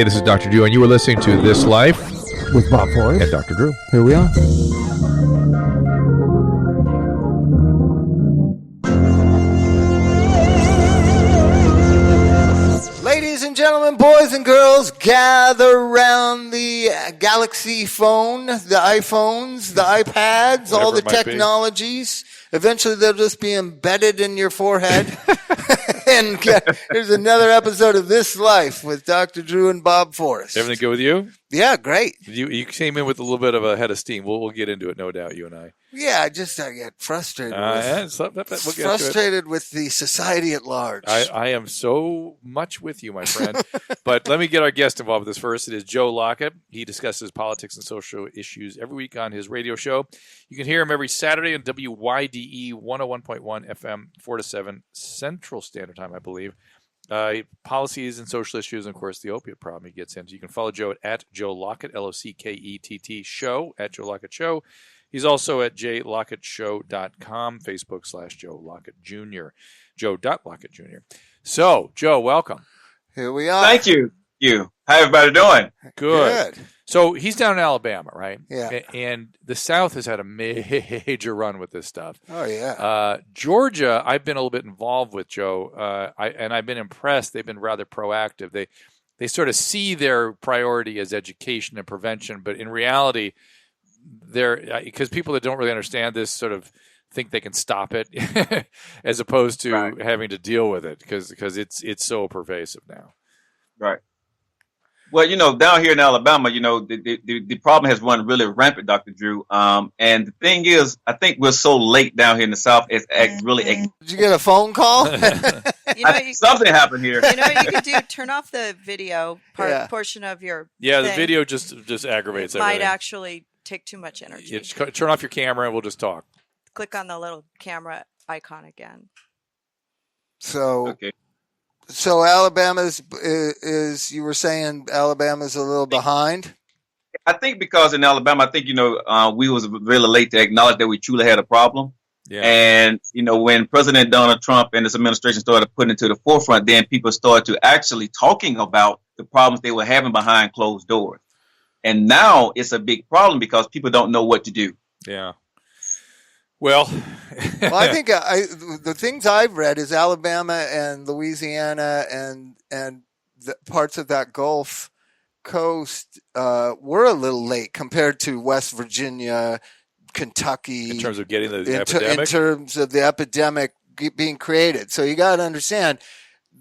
Hey, this is Dr. Drew, and you were listening to This Life with Bob Forrest and Dr. Drew. Here we are. Ladies and gentlemen, boys and girls, gather around the Galaxy phone, the iPhones, the iPads, all the technologies. Eventually, they'll just be embedded in your forehead. And here's another episode of This Life with Dr. Drew and Bob Forrest. Everything good with you? Yeah, great. You came in with a little bit of a head of steam. We'll get into it, no doubt, you and I. Yeah, I get frustrated. Frustrated with the society at large. I am so much with you, my friend. But let me get our guest involved with this first. It is Joe Lockett. He discusses politics and social issues every week on his radio show. You can hear him every Saturday on WYDE 101.1 FM, 4 to 7 Central Standard Time, I believe. Policies and social issues, and of course the opiate problem he gets into. You can follow Joe at Joe Lockett, Lockett show, at Joe Lockett Show. He's also at jlockettshow.com, Facebook /Joe Lockett Jr., Joe.Lockett Jr. So, Joe, welcome. Here we are. Thank you. How everybody doing? Good. So he's down in Alabama, right? Yeah. And the South has had a major run with this stuff. Oh, yeah. Georgia, I've been a little bit involved with, Joe, and I've been impressed. They've been rather proactive. They sort of see their priority as education and prevention, but in reality, because people that don't really understand this sort of think they can stop it as opposed to having to deal with it because it's so pervasive now. Right. Well, down here in Alabama, the problem has run really rampant, Dr. Drew. And the thing is, I think we're so late down here in the South. It's really. Did you get a phone call? Something happened here. You know what you could do? Turn off the video portion of your thing. The video just aggravates everything. Might actually take too much energy. Turn off your camera and we'll just talk. Click on the little camera icon again. So Alabama is you were saying Alabama's a little behind? I think because in Alabama, I think, we was really late to acknowledge that we truly had a problem. Yeah. And, when President Donald Trump and his administration started putting it to the forefront, then people started to actually talking about the problems they were having behind closed doors. And now it's a big problem because people don't know what to do. Yeah. Well, I think the things I've read is Alabama and Louisiana and the parts of that Gulf Coast were a little late compared to West Virginia, Kentucky. In terms of getting the epidemic? In terms of the epidemic being created. So you got to understand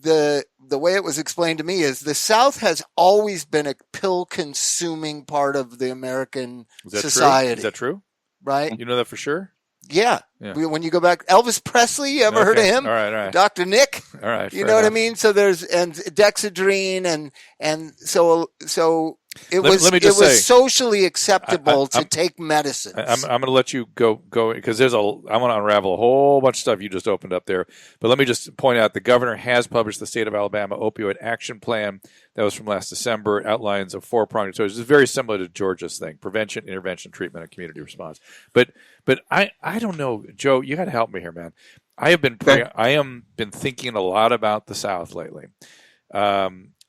the way it was explained to me is the South has always been a pill-consuming part of the American society. Is that true? Right? You know that for sure? Yeah. When you go back, Elvis Presley, you ever heard of him? All right. Dr. Nick. All right. You know what I mean? So there's Dexedrine and so it was socially acceptable to take medicines. I'm going to let you go because I want to unravel a whole bunch of stuff you just opened up there. But let me just point out the governor has published the State of Alabama Opioid Action Plan that was from last December. Outlines of 4-pronged approach. It's very similar to Georgia's thing: prevention, intervention, treatment, and community response. But I don't know, Joe. You got to help me here, man. I have been thinking a lot about the South lately.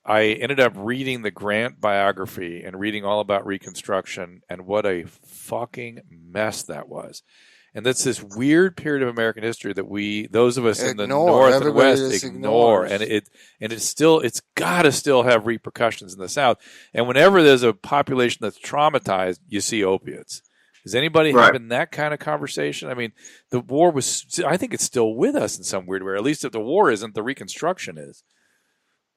I ended up reading the Grant biography and reading all about Reconstruction and what a fucking mess that was. And that's this weird period of American history that those of us in the North and West ignore. And it's got to still have repercussions in the South. And whenever there's a population that's traumatized, you see opiates. Is anybody having that kind of conversation? I mean, the war I think it's still with us in some weird way. At least if the war isn't, the Reconstruction is.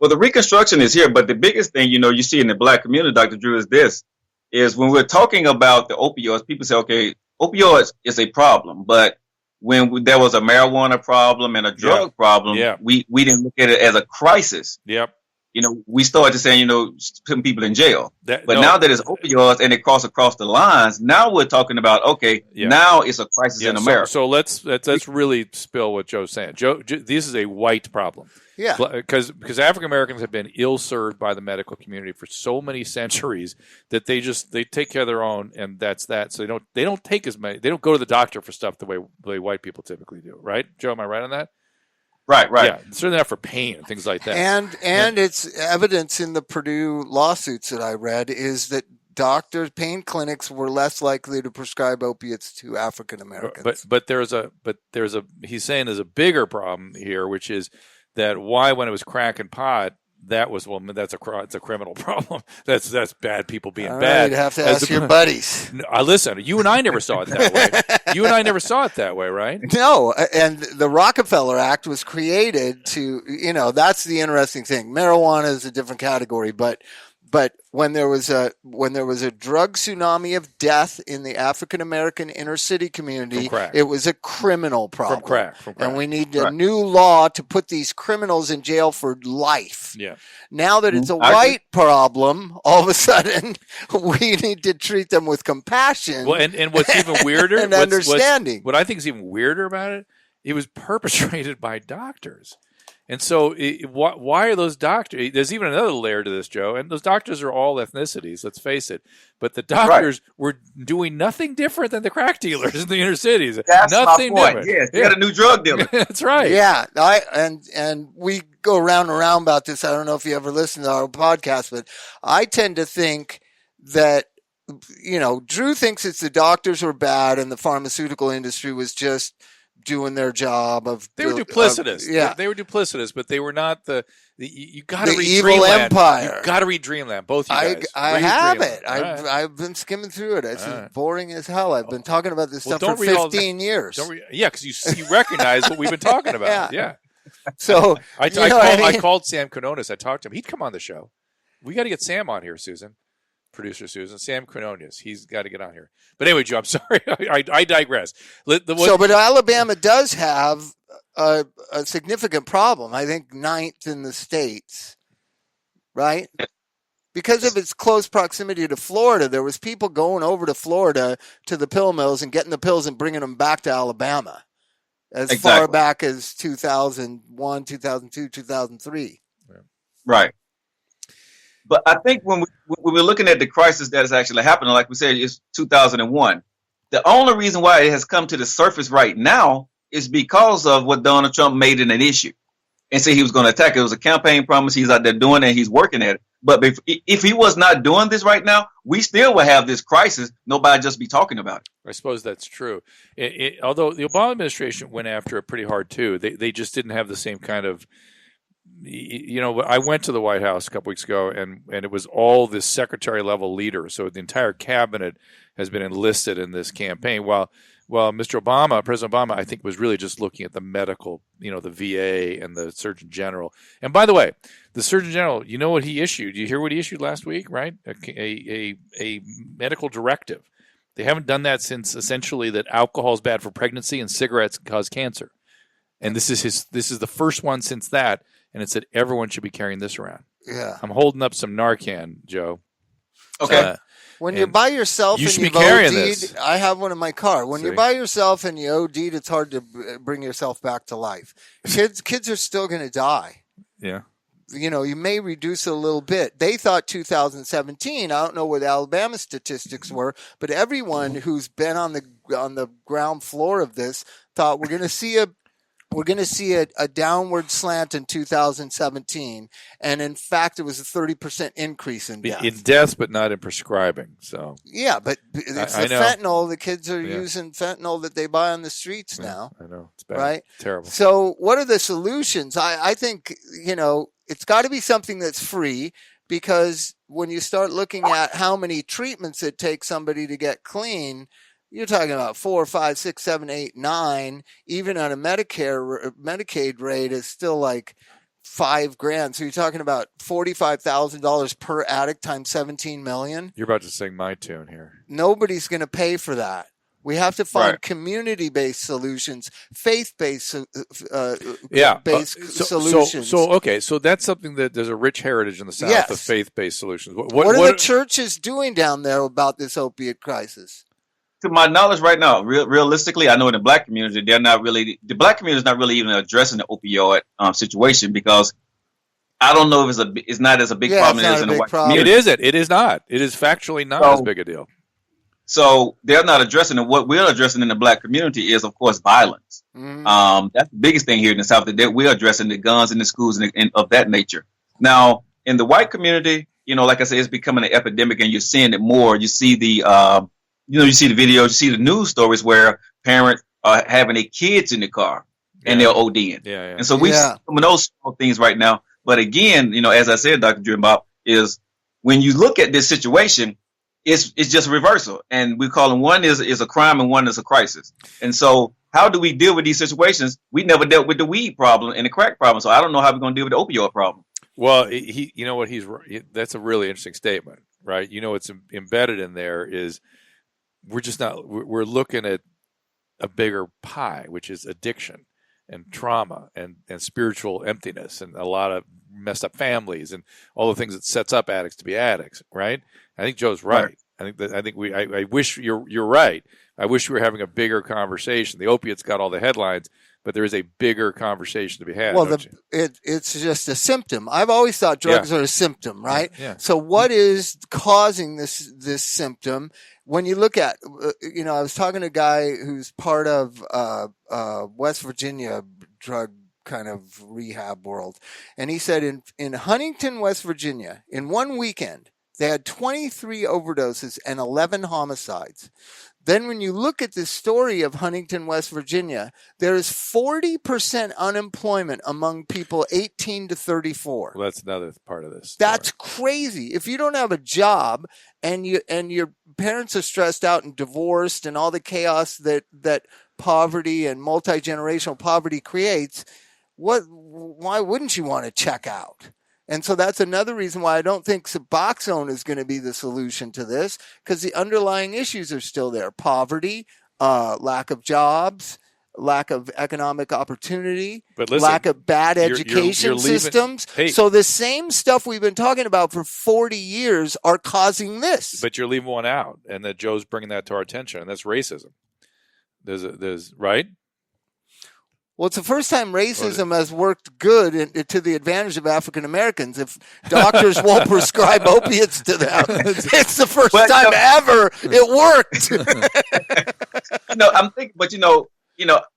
Well, the Reconstruction is here, but the biggest thing, you see in the black community, Dr. Drew, is when we're talking about the opioids, people say, okay, opioids is a problem, but when there was a marijuana problem and a drug problem, we didn't look at it as a crisis. Yep. We started saying, putting people in jail. Now that it's opioids and it crosses across the lines, now we're talking about, now it's a crisis in America. So let's really spill what Joe's saying. Joe, this is a white problem. Yeah. Because African Americans have been ill-served by the medical community for so many centuries that they take care of their own, and that's that. So they don't take as many. They don't go to the doctor for stuff the way white people typically do. Right, Joe? Am I right on that? Right. Yeah, certainly not for pain and things like that. And it's evidence in the Purdue lawsuits that I read is that pain clinics were less likely to prescribe opiates to African Americans. But he's saying there's a bigger problem here, which is that when it was crack and pot, that's a criminal problem. That's bad people being bad. You'd have to ask your buddies. Listen, you and I never saw it that way. You and I never saw it that way, right? No, and the Rockefeller Act was created to, that's the interesting thing. Marijuana is a different category, but when there was a drug tsunami of death in the African American inner city community, it was a criminal problem. From crack. And we need a new law to put these criminals in jail for life. Yeah. Now that it's a white problem, all of a sudden we need to treat them with compassion. Well, and what's even weirder and understanding. What I think is even weirder about it was perpetrated by doctors. And so why are those doctors? There's even another layer to this, Joe. And those doctors are all ethnicities, let's face it. But the doctors were doing nothing different than the crack dealers in the inner cities. That's nothing my point. different. Yes, they got a new drug dealer. That's right. Yeah. And we go round and round about this. I don't know if you ever listen to our podcast, but I tend to think that, Drew thinks it's the doctors were bad and the pharmaceutical industry was just doing their job they were duplicitous. They were duplicitous, but they were not you got to read evil Dreamland. empire. You got to read Dreamland, both you guys. I have Dreamland. it. I've been skimming through it. It's boring as hell. I've been talking about this stuff for 15 years. Because you recognize what we've been talking about. Yeah. So I called Sam Quinones. I talked to him. He'd come on the show. We got to get Sam on here, Susan. Producer Susan, Sam Quinones. He's got to get on here. But anyway, Joe, I'm sorry. I digress. But Alabama does have a significant problem. I think 9th in the states, right? Because of its close proximity to Florida, there was people going over to Florida to the pill mills and getting the pills and bringing them back to Alabama as far back as 2001, 2002, 2003. Right. But I think when we're looking at the crisis that is actually happening, like we said, it's 2001. The only reason why it has come to the surface right now is because of what Donald Trump made it an issue and said he was going to attack it. It was a campaign promise. He's out there doing it. He's working at it. But if he was not doing this right now, we still would have this crisis. Nobody just be talking about it. I suppose that's true. Although the Obama administration went after it pretty hard, too. They just didn't have the same kind of... I went to the White House a couple weeks ago, and it was all this secretary-level leaders. So the entire cabinet has been enlisted in this campaign. While President Obama, I think, was really just looking at the medical, the VA and the Surgeon General. And by the way, the Surgeon General, you know what he issued? You hear what he issued last week, right? A medical directive. They haven't done that since essentially that alcohol is bad for pregnancy and cigarettes cause cancer. And this is the first one since that. And it said everyone should be carrying this around. Yeah. I'm holding up some Narcan, Joe. Okay. When you're by yourself and you've OD'd, I have one in my car. When you're by yourself and you OD'd, it's hard to bring yourself back to life. Kids are still going to die. Yeah. You may reduce it a little bit. They thought 2017, I don't know what Alabama statistics were, but everyone who's been on the ground floor of this thought we're going to see a downward slant in 2017, and in fact, it was a 30% increase in deaths. In deaths, but not in prescribing. So yeah, but it's the fentanyl. The kids are using fentanyl that they buy on the streets now. I know, it's bad, right? Terrible. So, what are the solutions? I think it's got to be something that's free, because when you start looking at how many treatments it takes somebody to get clean. You're talking about 4, 5, 6, 7, 8, 9. Even on a Medicaid rate is still like $5,000. So you're talking about $45,000 per addict times 17 million. You're about to sing my tune here. Nobody's going to pay for that. We have to find community-based solutions, faith-based solutions. So that's something that there's a rich heritage in the South of faith-based solutions. What are the churches doing down there about this opiate crisis? To my knowledge right now, realistically, I know in the black community, the black community is not really even addressing the opioid situation, because I don't know if it's not as a big problem as in the white community. It isn't. It is not. It is factually not as big a deal. So they're not addressing it. What we're addressing in the black community is, of course, violence. That's the biggest thing here in the South, that we're addressing the guns in the schools and of that nature. Now, in the white community, like I said, it's becoming an epidemic, and you're seeing it more. You see you see the videos, you see the news stories where parents are having their kids in the car and they're ODing. Yeah. And so we see some of those small things right now. But again, as I said, Dr. Drew Bob, is when you look at this situation, it's just reversal. And we call them, one is a crime and one is a crisis. And so how do we deal with these situations? We never dealt with the weed problem and the crack problem. So I don't know how we're going to deal with the opioid problem. Well, that's a really interesting statement, right? What's embedded in there is we're looking at a bigger pie, which is addiction and trauma and spiritual emptiness and a lot of messed up families and all the things that sets up addicts to be addicts, right? I think Joe's right. I wish you're right. I wish we were having a bigger conversation. The opiates got all the headlines, but there is a bigger conversation to be had. Well, it's just a symptom. I've always thought drugs are a symptom, right? Yeah. So what is causing this symptom? When you look at, I was talking to a guy who's part of West Virginia drug kind of rehab world, and he said in Huntington, West Virginia, in one weekend, they had 23 overdoses and 11 homicides. Then when you look at the story of Huntington, West Virginia, there is 40% unemployment among people 18 to 34. Well, that's another part of this story. That's crazy. If you don't have a job and your parents are stressed out and divorced and all the chaos that poverty and multi-generational poverty creates, why wouldn't you want to check out? And so that's another reason why I don't think Suboxone is going to be the solution to this, because the underlying issues are still there. Poverty, lack of jobs, lack of economic opportunity, lack of bad education systems. Hey, so the same stuff we've been talking about for 40 years are causing this. But you're leaving one out, and that Joe's bringing that to our attention, and that's racism. There's right? Well, it's the first time racism has worked good to the advantage of African Americans. If doctors won't prescribe opiates to them, it's the first time ever it worked. I'm thinking, but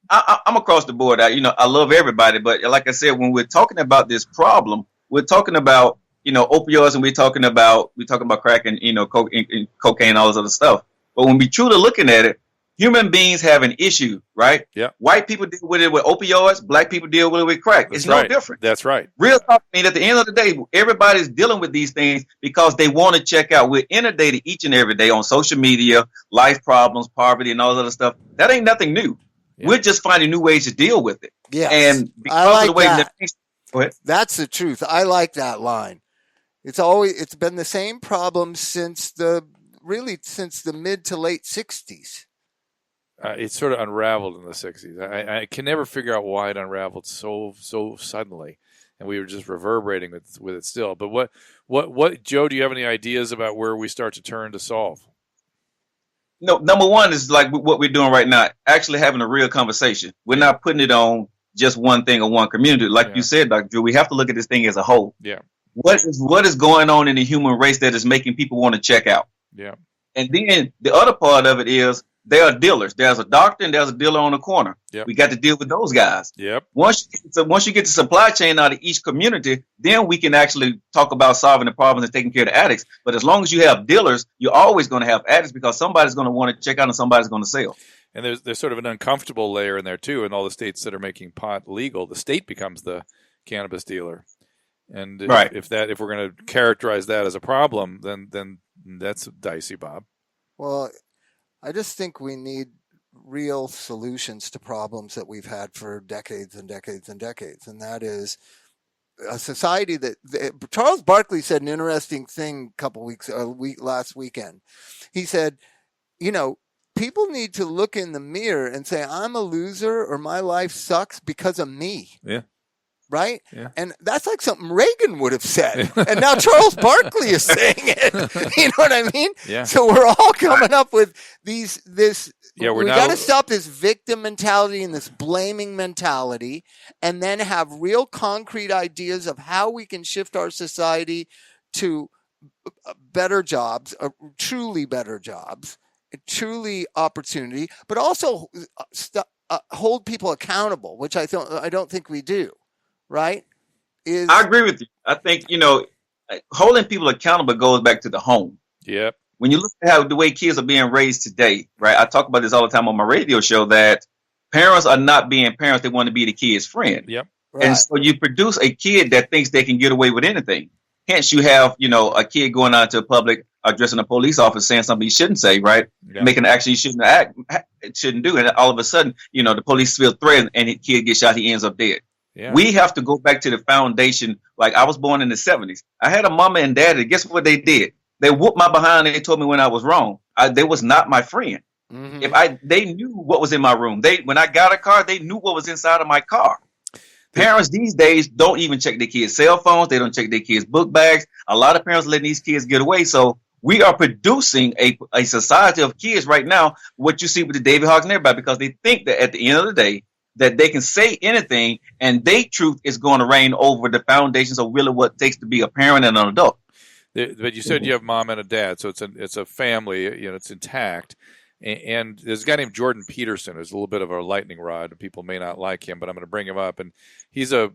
I'm across the board. I love everybody, but like I said, when we're talking about this problem, we're talking about opioids, and we're talking about crack and cocaine and all this other stuff. But when we truly looking at it, human beings have an issue, right? Yeah. White people deal with it with opioids. Black people deal with it with crack. It's no different. That's right. Real talk. I mean, at the end of the day, everybody's dealing with these things because they want to check out. We're inundated each and every day on social media, life problems, poverty, and all that other stuff. That ain't nothing new. Yeah. We're just finding new ways to deal with it. Yes. And because I like of the way that. Go ahead. That's the truth. I like that line. It's been the same problem since the mid to late 60s. It sort of unraveled in the 60s. I can never figure out why it unraveled so suddenly, and we were just reverberating with it still. But what, Joe? Do you have any ideas about where we start to turn to solve? No, number one is like what we're doing right now, actually having a real conversation. We're not putting it on just one thing or one community. Like you said, Dr. Drew, we have to look at this thing as a whole. Yeah. What is going on in the human race that is making people want to check out? Yeah. And then the other part of it is there are dealers. There's a doctor and there's a dealer on the corner. Yep. We got to deal with those guys. Yep. Once you get the supply chain out of each community, then we can actually talk about solving the problems and taking care of the addicts. But as long as you have dealers, you're always going to have addicts because somebody's going to want to check out and somebody's going to sell. And there's sort of an uncomfortable layer in there too. In all the states that are making pot legal, the state becomes the cannabis dealer. And if we're going to characterize that as a problem, then that's dicey, Bob. Well, I just think we need real solutions to problems that we've had for decades and decades and decades. And that is a society Charles Barkley said an interesting thing last weekend. He said, people need to look in the mirror and say, I'm a loser or my life sucks because of me. Yeah. Right? Yeah. And that's like something Reagan would have said. And now Charles Barkley is saying it. You know what I mean? Yeah. So we're all coming up with we got to stop this victim mentality and this blaming mentality, and then have real concrete ideas of how we can shift our society to better jobs, truly better jobs, truly opportunity, but also hold people accountable, which I don't think we do. Right? I agree with you. I think, holding people accountable goes back to the home. Yep. When you look at how the way kids are being raised today, right? I talk about this all the time on my radio show that parents are not being parents; they want to be the kid's friend. Yep. Right. And so you produce a kid that thinks they can get away with anything. Hence, you have a kid going out to a public, addressing a police officer, saying something he shouldn't say, right? Yeah. Making an action he shouldn't do, and all of a sudden, the police feel threatened, and the kid gets shot. He ends up dead. Yeah. We have to go back to the foundation. Like, I was born in the 70s. I had a mama and daddy. Guess what they did? They whooped my behind and they told me when I was wrong. They was not my friend. Mm-hmm. They knew what was in my room. When I got a car, they knew what was inside of my car. Parents these days don't even check their kids' cell phones. They don't check their kids' book bags. A lot of parents letting these kids get away. So we are producing a society of kids right now, what you see with the David Hawks and everybody, because they think that at the end of the day, that they can say anything and their truth is going to reign over the foundations of really what it takes to be a parent and an adult. But you said you have mom and a dad, so it's a family, it's intact. And there's a guy named Jordan Peterson who's a little bit of a lightning rod. People may not like him, but I'm going to bring him up. And he's a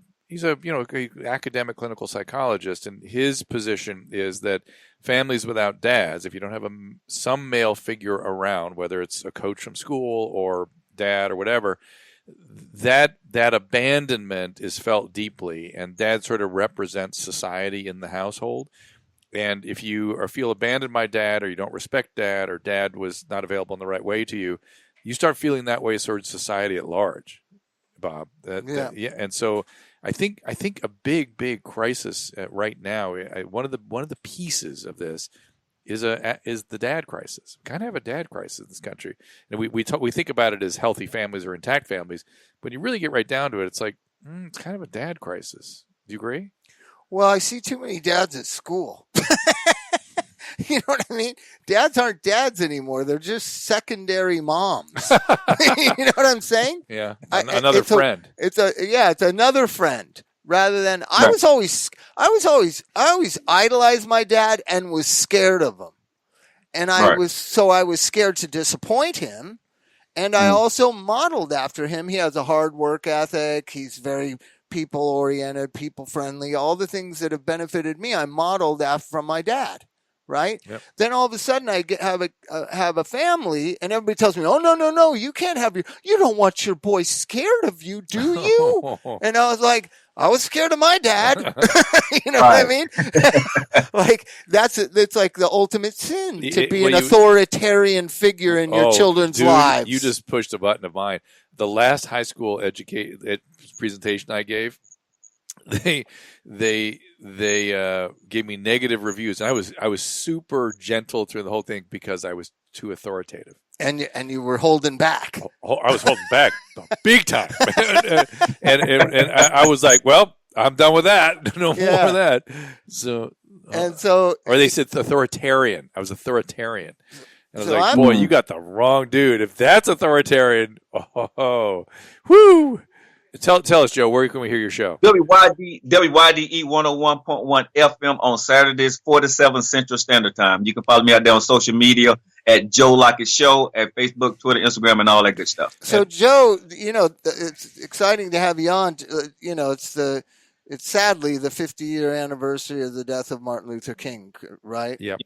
academic clinical psychologist, and his position is that families without dads, if you don't have some male figure around, whether it's a coach from school or dad or whatever, that abandonment is felt deeply, and dad sort of represents society in the household. And if you feel abandoned by dad, or you don't respect dad, or dad was not available in the right way to you, you start feeling that way towards society at large, Bob. And so I think a big crisis right now. One of the pieces of this is the dad crisis. We kind of have a dad crisis in this country, and we think about it as healthy families or intact families, but when you really get right down to it, it's like it's kind of a dad crisis. Do you agree? Well, I see too many dads at school. You know what I mean? Dads aren't dads anymore. They're just secondary moms. You know what I'm saying? Yeah. Another friend. It's another friend rather than I always idolized my dad and was scared of him. And I was scared to disappoint him. And I also modeled after him. He has a hard work ethic. He's very people-oriented, people-friendly, all the things that have benefited me, I modeled after from my dad, right? Yep. Then all of a sudden I have a family, and everybody tells me, oh, no, you can't have you don't want your boy scared of you, do you? And I was like, I was scared of my dad. You know what I mean? Like, it's like the ultimate sin to be an authoritarian figure in your children's lives. You just pushed a button of mine. The last high school presentation I gave, they gave me negative reviews, and I was super gentle through the whole thing because I was too authoritative. And you were holding back. I was holding back big time, and I was like, well, I'm done with that. No more of that. So or they said authoritarian. I was authoritarian. And I was like, boy, you got the wrong dude. If that's authoritarian, whoo. Tell us, Joe, where can we hear your show? WYDE 101.1 FM on Saturdays, 4 to 7 Central Standard Time. You can follow me out there on social media at Joe Lockett Show, at Facebook, Twitter, Instagram, and all that good stuff. So, Joe, it's exciting to have you on. It's sadly the 50-year anniversary of the death of Martin Luther King, right? Yep.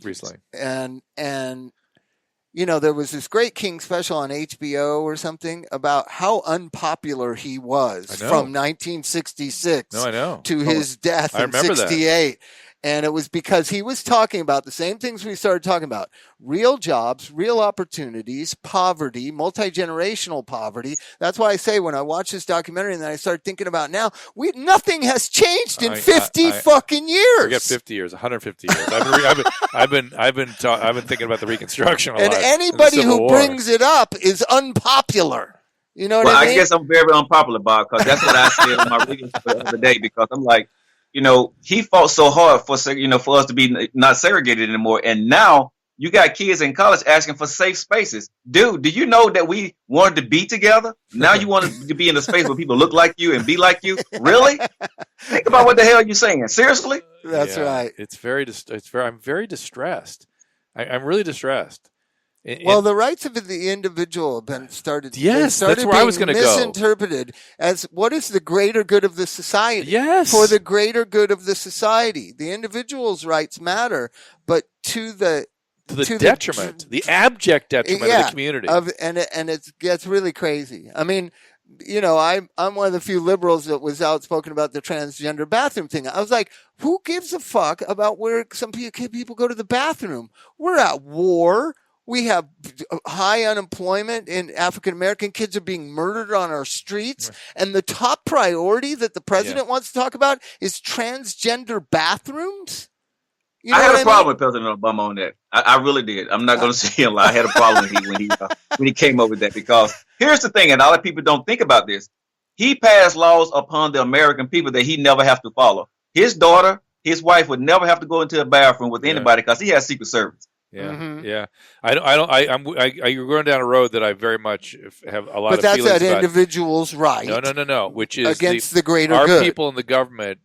Recently. And there was this great King special on HBO or something about how unpopular he was from 1966 to his death in 68. And it was because he was talking about the same things we started talking about: real jobs, real opportunities, poverty, multi-generational poverty. That's why I say when I watch this documentary and then I start thinking about now, nothing has changed in 50 fucking years. Forget 50 years, 150 years. I've been thinking about the Reconstruction a lot. And anybody who brings it up is unpopular. You know what I mean? I guess I'm very unpopular, Bob, because that's what I said on my radio the other day, because I'm like, he fought so hard for us to be not segregated anymore. And now you got kids in college asking for safe spaces. Dude, do you know that we wanted to be together? Now you want to be in a space where people look like you and be like you? Really? Think about what the hell you're saying. Seriously? That's right. I'm very distressed. I'm really distressed. Well, the rights of the individual have been started. Yes, that's where I was going to go. Misinterpreted as what is the greater good of the society? Yes, for the greater good of the society, the individual's rights matter, but to the detriment, the abject detriment of the community. And it gets really crazy. I mean, I'm one of the few liberals that was outspoken about the transgender bathroom thing. I was like, who gives a fuck about where some people go to the bathroom? We're at war. We have high unemployment, and African American kids are being murdered on our streets. Right. And the top priority that the president wants to talk about is transgender bathrooms. I had a problem with President Obama on that. I really did. I'm not going to say a lie. I had a problem when he came up with that, because here's the thing, and a lot of people don't think about this. He passed laws upon the American people that he never have to follow. His daughter, his wife would never have to go into a bathroom with anybody because he has Secret Service. Yeah, yeah. You're going down a road that I very much have a lot of feelings about. But that's that individual's right. No. Which is against the greater good. Our people in the government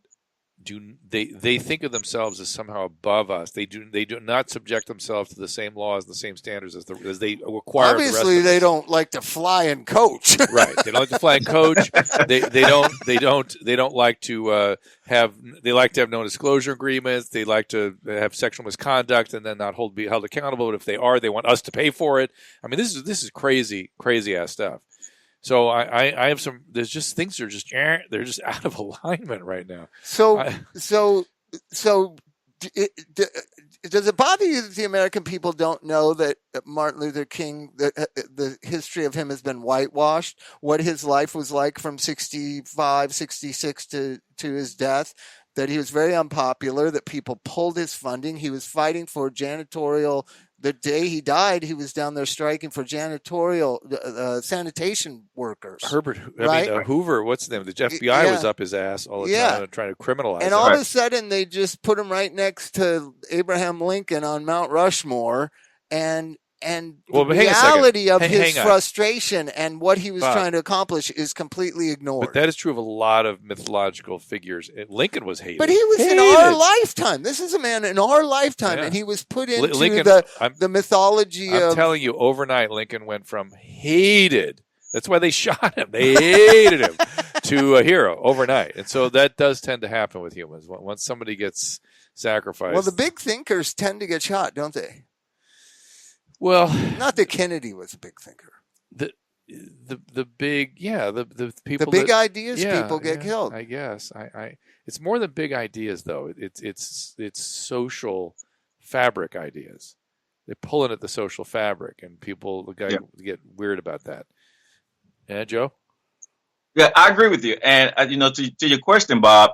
they think of themselves as somehow above us. They do not subject themselves to the same laws, the same standards as they require. Obviously, they don't like to fly and coach. Right. They don't like to fly and coach. They don't like to have. They like to have no disclosure agreements. They like to have sexual misconduct and then not be held accountable. But if they are, they want us to pay for it. I mean, this is crazy ass stuff. So I have some. There's just things are just they're just out of alignment right now. So does it bother you that the American people don't know that Martin Luther King, the history of him has been whitewashed? What his life was like from 65, 66 to his death? That he was very unpopular. That people pulled his funding. He was fighting for janitorial. The day he died, he was down there striking for janitorial sanitation workers. Hoover, what's his name? The FBI was up his ass all the time trying to criminalize him. And all of a sudden, they just put him right next to Abraham Lincoln on Mount Rushmore, and the reality of his frustration and what he was trying to accomplish is completely ignored. But that is true of a lot of mythological figures. Lincoln was hated. But he was in our lifetime. This is a man in our lifetime, and he was put into the mythology I'm telling you, overnight, Lincoln went from hated. That's why they shot him. They hated him to a hero overnight. And so that does tend to happen with humans. Once somebody gets sacrificed. Well, the big thinkers tend to get shot, don't they? Well, not that Kennedy was a big thinker. The big the people. The big ideas people get killed. I guess it's more than big ideas though. It's social fabric ideas. They're pulling at the social fabric, and people get weird about that. Yeah, Joe. Yeah, I agree with you. And to your question, Bob,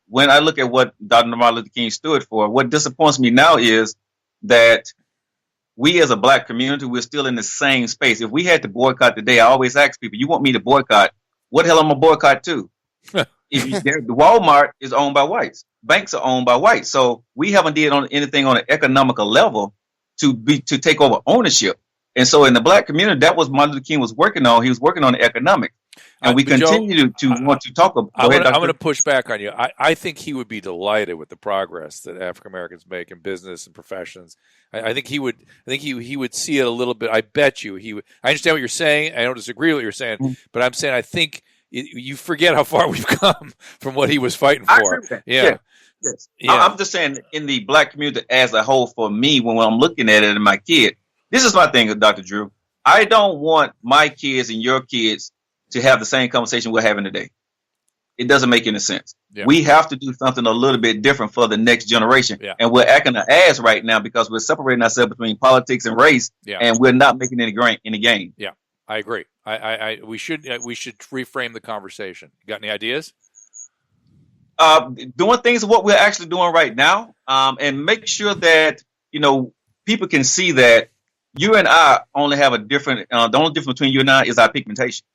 when I look at what Dr. Martin Luther King stood for, what disappoints me now is that we as a black community, we're still in the same space. If we had to boycott today, I always ask people, you want me to boycott? What the hell am I boycott to? The Walmart is owned by whites. Banks are owned by whites. So we haven't did anything on an economical level to take over ownership. And so in the black community, that was Martin Luther King was working on. He was working on the economics. And we continue to want to talk about. I'm going to push back on you. I think he would be delighted with the progress that African Americans make in business and professions. I think he would. I think he would see it a little bit. I bet you he would. I understand what you're saying. I don't disagree with what you're saying, but I'm saying I think you forget how far we've come from what he was fighting for. I agree with that. Yeah. Yes. I'm just saying in the black community as a whole. For me, when I'm looking at it and my kid, this is my thing, Dr. Drew. I don't want my kids and your kids to have the same conversation we're having today. It doesn't make any sense. Yeah. We have to do something a little bit different for the next generation. Yeah. And we're acting an ass right now because we're separating ourselves between politics and race, and we're not making any gain. Yeah, I agree. We should reframe the conversation. You got any ideas? Doing things what we're actually doing right now, and make sure that people can see that you and I only have a different. The only difference between you and I is our pigmentation.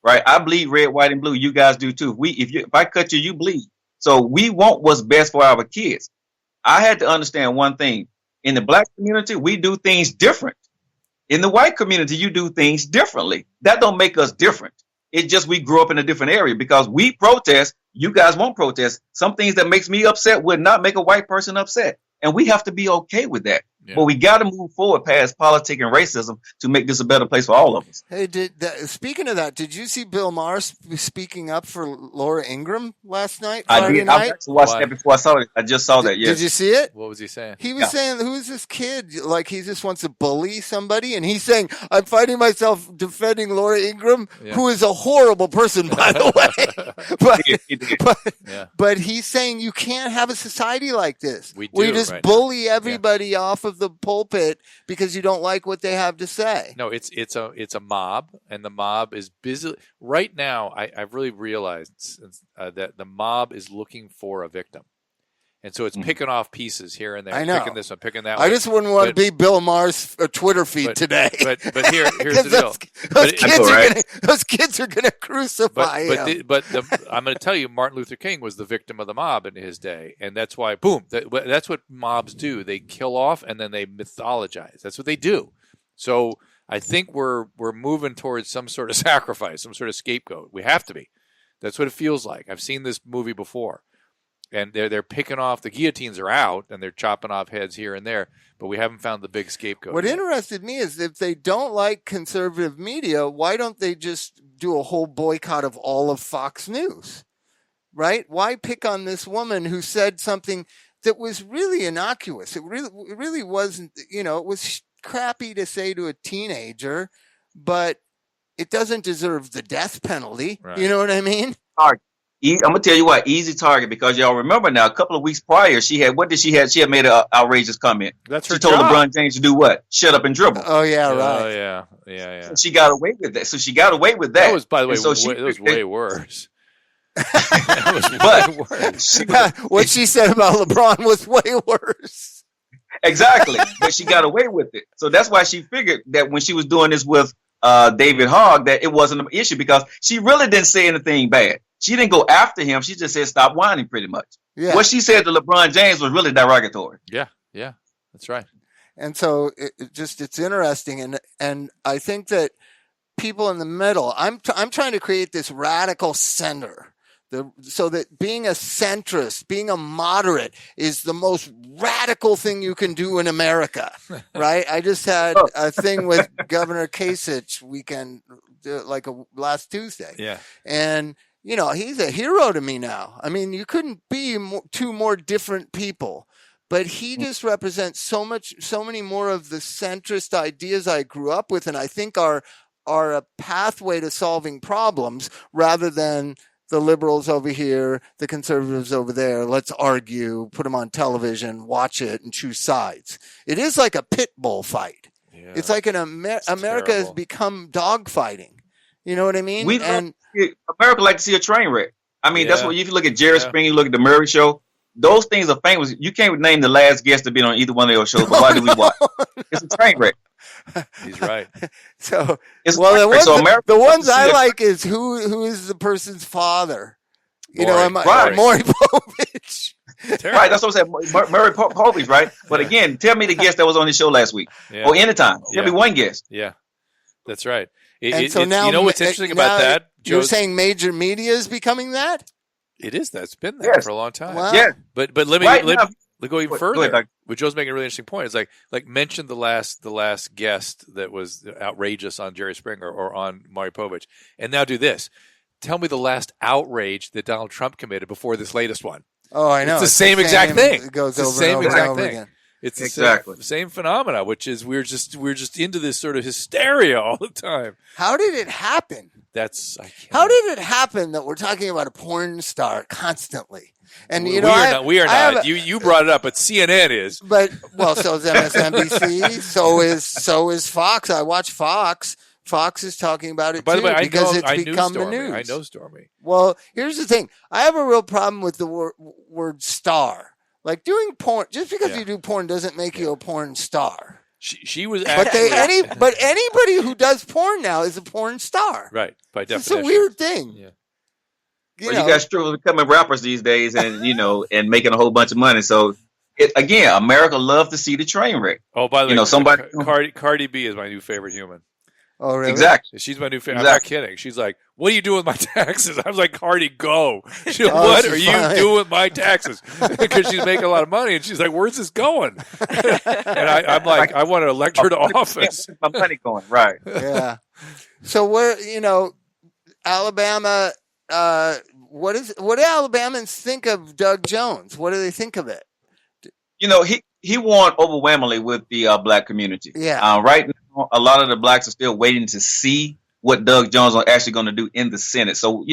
Right, I bleed red, white, and blue. You guys do too. If I cut you, you bleed. So we want what's best for our kids. I had to understand one thing: in the black community, we do things different. In the white community, you do things differently. That don't make us different. It's just we grew up in a different area because we protest. You guys won't protest. Some things that makes me upset would not make a white person upset, and we have to be okay with that. Yeah. But we got to move forward past politics and racism to make this a better place for all of us. Hey, speaking of that, did you see Bill Maher speaking up for Laura Ingraham last night? I did. I actually watched that before I saw it. I just saw that. Yes. Did you see it? What was he saying? He was saying, "Who's this kid? Like he just wants to bully somebody." And he's saying, "I'm finding myself defending Laura Ingraham, who is a horrible person, by the way." But he's saying you can't have a society like this. We just bully everybody off of the pulpit because you don't like what they have to say. No, it's a mob, and the mob is busy right now. I've really realized that the mob is looking for a victim, and so it's picking off pieces here and there. I know. Picking this one, picking that one. I just wouldn't want to be Bill Maher's Twitter feed today. But here's the deal. Those kids are going to crucify him. I'm going to tell you, Martin Luther King was the victim of the mob in his day, and that's why, boom, that's what mobs do. They kill off and then they mythologize. That's what they do. So I think we're moving towards some sort of sacrifice, some sort of scapegoat. We have to be. That's what it feels like. I've seen this movie before. And they're picking off, the guillotines are out, and they're chopping off heads here and there, but we haven't found the big scapegoat. What interested me is if they don't like conservative media, why don't they just do a whole boycott of all of Fox News, right? Why pick on this woman who said something that was really innocuous? It really wasn't, it was crappy to say to a teenager, but it doesn't deserve the death penalty. Right. You know what I mean? I'm gonna tell you what, easy target, because y'all remember now, a couple of weeks prior, she had made an outrageous comment. That's her She told job. LeBron James to do what? Shut up and dribble. Oh yeah, right. Oh yeah. So she got away with that. That was, by the way, so it was way worse. What she said about LeBron was way worse. Exactly, but she got away with it. So that's why she figured that when she was doing this with David Hogg, that it wasn't an issue, because she really didn't say anything bad. She didn't go after him. She just said, stop whining, pretty much. Yeah. What she said to LeBron James was really derogatory. Yeah, that's right. And so it's interesting. And I think that people in the middle, I'm trying to create this radical center. So that being a centrist, being a moderate is the most radical thing you can do in America, right? I just had a thing with Governor Kasich weekend, last Tuesday. Yeah. And he's a hero to me now. I mean, you couldn't be two more different people, but he just represents so many more of the centrist ideas I grew up with, and I think are a pathway to solving problems rather than the liberals over here, the conservatives over there. Let's argue, put them on television, watch it, and choose sides. It is like a pit bull fight. Yeah. It's like America has become dog fighting. You know what I mean? America like to see a train wreck. I mean, that's what, if you look at Jerry Springer, you look at the Murray Show, those things are famous. You can't name the last guest to be on either one of those shows, but why do we watch? It's a train wreck. He's right. The ones I like is who is the person's father? Maury Povich. Right, that's what I'm saying. Murray Povich, right? But again, tell me the guest that was on his show last week, or anytime. Tell me one guest. Yeah, that's right. Now, what's interesting about that? You're saying major media is becoming that? It is. That's been there for a long time. Wow. Yeah, but let me go even further. Go ahead, but Joe's making a really interesting point. It's like mention the last guest that was outrageous on Jerry Springer or on Maury Povich, and now do this. Tell me the last outrage that Donald Trump committed before this latest one. Oh, I know. It's the same exact thing. It goes over the same exact thing. Again. It's the same phenomena, which is we're just into this sort of hysteria all the time. How did it happen? How did it happen that we're talking about a porn star constantly? And we are not. You brought it up, but CNN is. But so is MSNBC. so is Fox. I watch Fox. Fox is talking about it too because it's become the news. I know Stormy. Well, here's the thing. I have a real problem with the word star. Like doing porn, just because you do porn doesn't make you a porn star. She was actually, but anybody who does porn now is a porn star. Right, by definition. It's a weird thing. Yeah. You guys struggle becoming rappers these days, and and making a whole bunch of money. So again, America loves to see the train wreck. Oh, by the way, somebody Cardi B is my new favorite human. Oh, really? Exactly. She's my new fan. Exactly. I'm not kidding. She's like, what are you doing with my taxes? I was like, Hardy, go. She's like, what are you doing with my taxes? Because she's making a lot of money. And she's like, where's this going? And I'm like, I want to elect her to office. My money going, right. Yeah. So where, Alabama, what do Alabamans think of Doug Jones? What do they think of it? He won overwhelmingly with the black community. Yeah. Right now, a lot of the blacks are still waiting to see what Doug Jones is actually going to do in the Senate. So,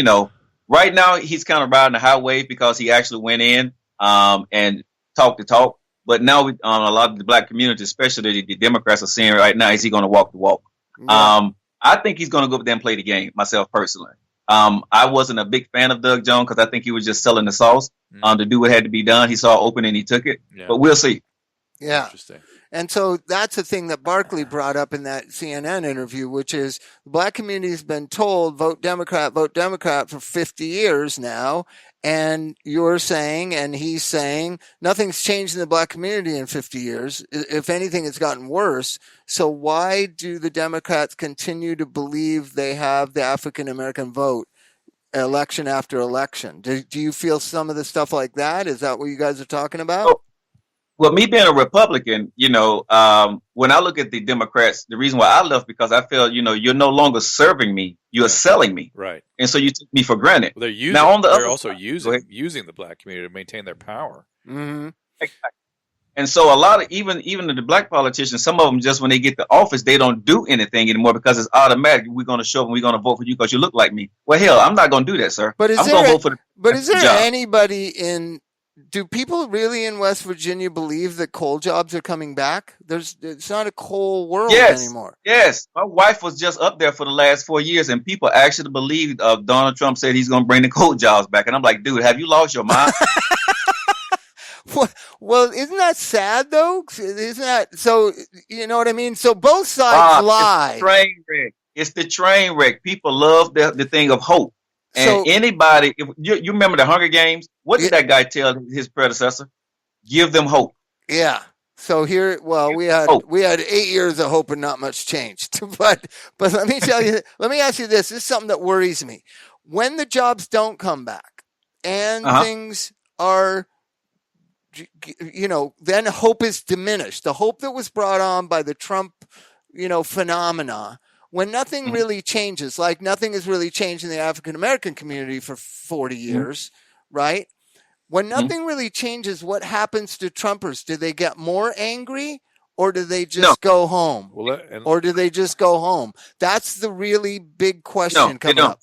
right now he's kind of riding the high wave because he actually went in and talked the talk. But now a lot of the black community, especially the Democrats, are saying right now, is he going to walk the walk? Yeah. I think he's going to go up there and play the game, myself personally. I wasn't a big fan of Doug Jones because I think he was just selling the sauce to do what had to be done. He saw open and he took it. Yeah. But we'll see. Yeah. Interesting. And so that's the thing that Barkley brought up in that CNN interview, which is the black community has been told, vote Democrat for 50 years now. And you're saying, and he's saying, nothing's changed in the black community in 50 years. If anything, it's gotten worse. So why do the Democrats continue to believe they have the African-American vote election after election? Do you feel some of the stuff like that? Is that what you guys are talking about? Well, me being a Republican, when I look at the Democrats, the reason why I left because I feel, you're no longer serving me, you're selling me, right? And so you took me for granted. Well, they're also using the black community to maintain their power. Mm-hmm. And so a lot of even the black politicians, some of them just when they get to office, they don't do anything anymore because it's automatic. We're going to show them we're going to vote for you because you look like me. Well, hell, I'm not going to do that, sir. But is there job. Anybody do people really in West Virginia believe that coal jobs are coming back? It's not a coal world anymore. Yes. My wife was just up there for the last 4 years, and people actually believe Donald Trump said he's going to bring the coal jobs back. And I'm like, dude, have you lost your mind? Well, isn't that sad, though? Isn't that so? You know what I mean? So both sides lie. It's the train wreck. People love the thing of hope. And anybody, if you remember the Hunger Games, what did that guy tell his predecessor? Give them hope. Yeah. So here, we had 8 years of hope and not much changed. But let me tell you, let me ask you this. This is something that worries me. When the jobs don't come back and things are, then hope is diminished. The hope that was brought on by the Trump, phenomena. When nothing really changes, like nothing has really changed in the African-American community for 40 years, right? When nothing really changes, what happens to Trumpers? Do they get more angry or do they just go home? Or do they just go home? That's the really big question coming up.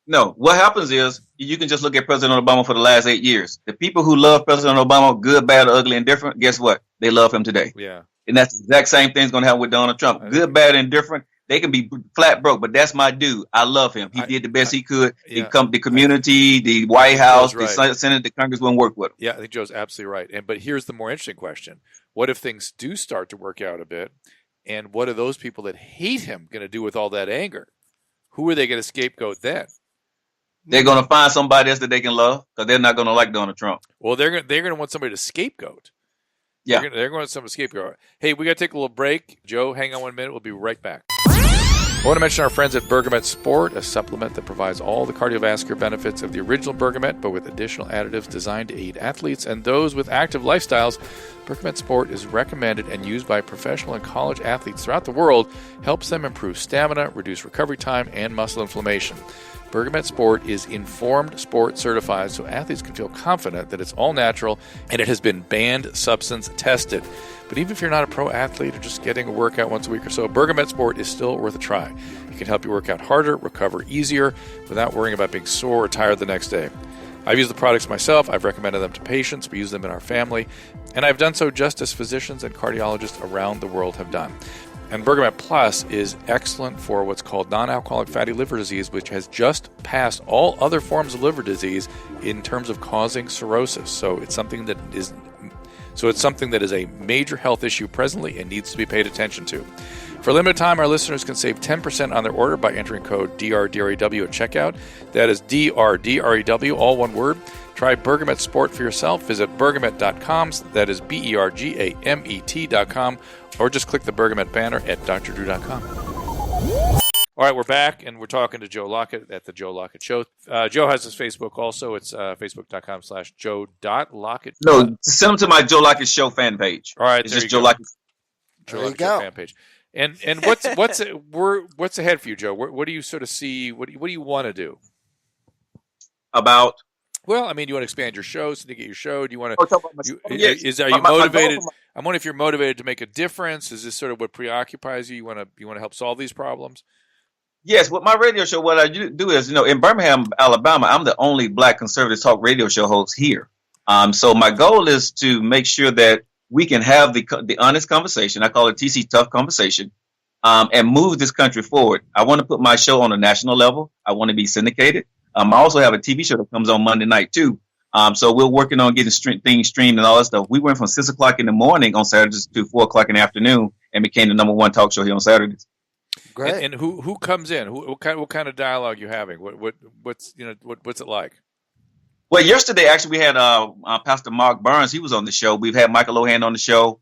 No, what happens is you can just look at President Obama for the last 8 years. The people who love President Obama, good, bad, ugly, indifferent, guess what? They love him today. Yeah. And that's the exact same thing's going to happen with Donald Trump. Good, bad, indifferent. They can be flat broke, but that's my dude. I love him. He did the best he could. The community, the White House, the Senate, the Congress wouldn't work with him. Yeah, I think Joe's absolutely right. But here's the more interesting question. What if things do start to work out a bit? And what are those people that hate him going to do with all that anger? Who are they going to scapegoat then? They're going to find somebody else that they can love because they're not going to like Donald Trump. Well, they're going to want somebody to scapegoat. Yeah. They're going to want somebody to scapegoat. Hey, we got to take a little break. Joe, hang on 1 minute. We'll be right back. I want to mention our friends at Bergamet Sport, a supplement that provides all the cardiovascular benefits of the original Bergamet, but with additional additives designed to aid athletes and those with active lifestyles. Bergamet Sport is recommended and used by professional and college athletes throughout the world, helps them improve stamina, reduce recovery time, and muscle inflammation. Bergamet Sport is Informed Sport certified, so athletes can feel confident that it's all natural and it has been banned substance tested. But even if you're not a pro athlete or just getting a workout once a week or so, Bergamet Sport is still worth a try. It can help you work out harder, recover easier, without worrying about being sore or tired the next day. I've used the products myself. I've recommended them to patients. We use them in our family. And I've done so just as physicians and cardiologists around the world have done. And Bergamet Plus is excellent for what's called non-alcoholic fatty liver disease, which has just passed all other forms of liver disease in terms of causing cirrhosis. So it's something that is a major health issue presently and needs to be paid attention to. For a limited time, our listeners can save 10% on their order by entering code DRDREW at checkout. That is DRDREW, all one word. Try Bergamet Sport for yourself. Visit bergamet.com. That is BERGAMET.com. Or just click the Bergamet banner at drdrew.com. All right, we're back, and we're talking to Joe Lockett at the Joe Lockett Show. Joe has his Facebook also. It's facebook.com/joe.lockett. No, send them to my Joe Lockett Show fan page. All right, it's just Joe Lockett. Joe Lockett Show fan page. And what's ahead for you, Joe? What do you sort of see? What do you want to do? About? Well, I mean, do you want to expand your show? So to get your show, do you want to? Are you motivated? I'm wondering if you're motivated to make a difference. Is this sort of what preoccupies you? You want to help solve these problems? Yes, with my radio show, what I do is, in Birmingham, Alabama, I'm the only Black conservative talk radio show host here. So my goal is to make sure that we can have the honest conversation. I call it TC Tough Conversation, and move this country forward. I want to put my show on a national level. I want to be syndicated. I also have a TV show that comes on Monday night too. So we're working on getting things streamed and all that stuff. We went from 6 o'clock in the morning on Saturdays to 4 o'clock in the afternoon and became the #1 talk show here on Saturdays. Great. And who comes in? What kind of dialogue you having? What's it like? Well, yesterday actually we had Pastor Mark Burns. He was on the show. We've had Michael Lohan on the show.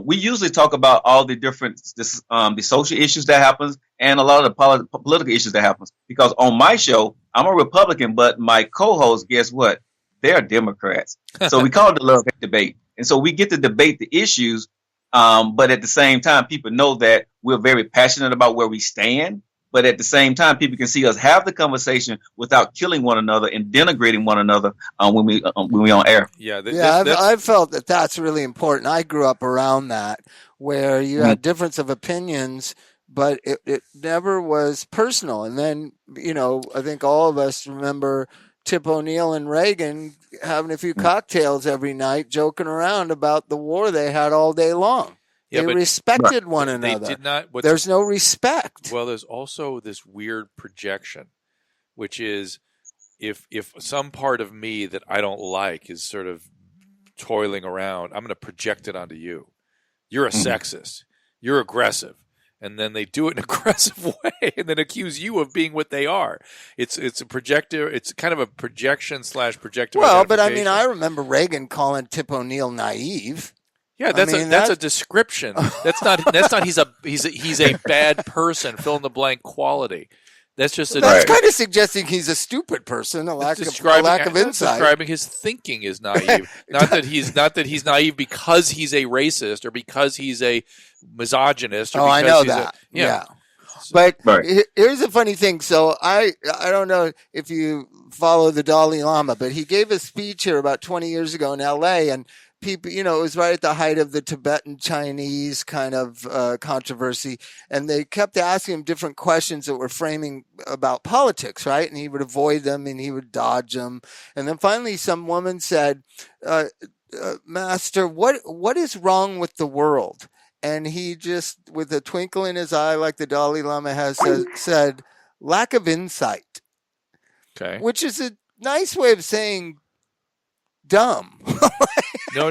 We usually talk about all the different the social issues that happens and a lot of the political issues that happens. Because on my show, I'm a Republican, but my co-host, guess what? They're Democrats. So we call it the love-hate debate. And so we get to debate the issues. But at the same time, people know that we're very passionate about where we stand. But at the same time, people can see us have the conversation without killing one another and denigrating one another when we on air. I've felt that that's really important. I grew up around that, where you had difference of opinions, but it never was personal. And then, I think all of us remember Tip O'Neill and Reagan having a few cocktails every night, joking around about the war they had all day long. They respected one another. They did not. There's no respect. Well, there's also this weird projection, which is if some part of me that I don't like is sort of toiling around, I'm going to project it onto you. You're a sexist. You're aggressive. And then they do it in an aggressive way, and then accuse you of being what they are. It's a projector. It's kind of a projection / projector. Well, but I mean, I remember Reagan calling Tip O'Neill naive. Yeah, that's a description. That's not he's a bad person. Fill in the blank quality. That's just that's kind of suggesting he's a stupid person. A lack of insight. Describing his thinking is naive. not that he's naive because he's a racist or because he's a misogynist. Or I know that. Yeah. But here's a funny thing. So I don't know if you follow the Dalai Lama, but he gave a speech here about 20 years ago in L.A. and people, it was right at the height of the Tibetan Chinese kind of controversy. And they kept asking him different questions that were framing about politics, right? And he would avoid them and he would dodge them. And then finally some woman said, Master, what is wrong with the world? And he just, with a twinkle in his eye, like the Dalai Lama has said, lack of insight. Okay. Which is a nice way of saying dumb. No.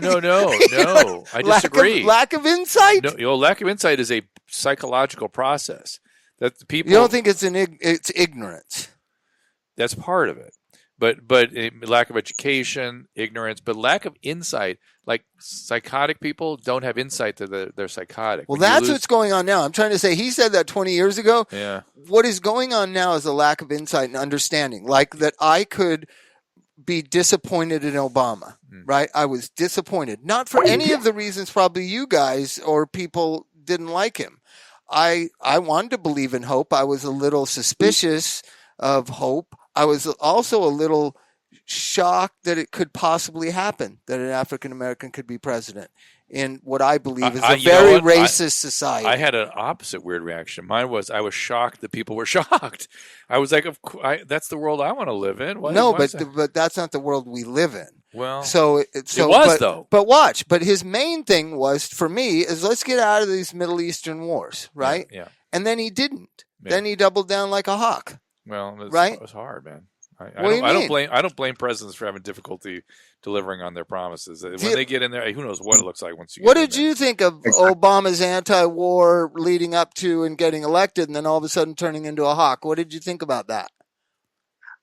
I disagree. Lack of insight? No, lack of insight is a psychological process. That people. You don't think it's ignorance? That's part of it. But lack of education, ignorance, but lack of insight. Like psychotic people don't have insight that they're psychotic. Well, that's what's going on now. I'm trying to say he said that 20 years ago. Yeah. What is going on now is a lack of insight and understanding. Like that I could be disappointed in Obama, right? I was disappointed. Not for any of the reasons probably you guys or people didn't like him. I wanted to believe in hope. I was a little suspicious of hope. I was also a little shocked that it could possibly happen, that an African American could be president in what I believe is a very racist society. I had an opposite weird reaction. Mine was I was shocked that people were shocked. I was like, that's the world I want to live in. But that's not the world we live in. Well, though. But watch. But his main thing was, for me, is let's get out of these Middle Eastern wars, right? Yeah. And then he didn't. Yeah. Then he doubled down like a hawk. Well, it was hard, man. I don't blame presidents for having difficulty delivering on their promises. When they get in there, who knows what it looks like once you. What did you think of Obama's anti-war leading up to and getting elected, and then all of a sudden turning into a hawk? What did you think about that?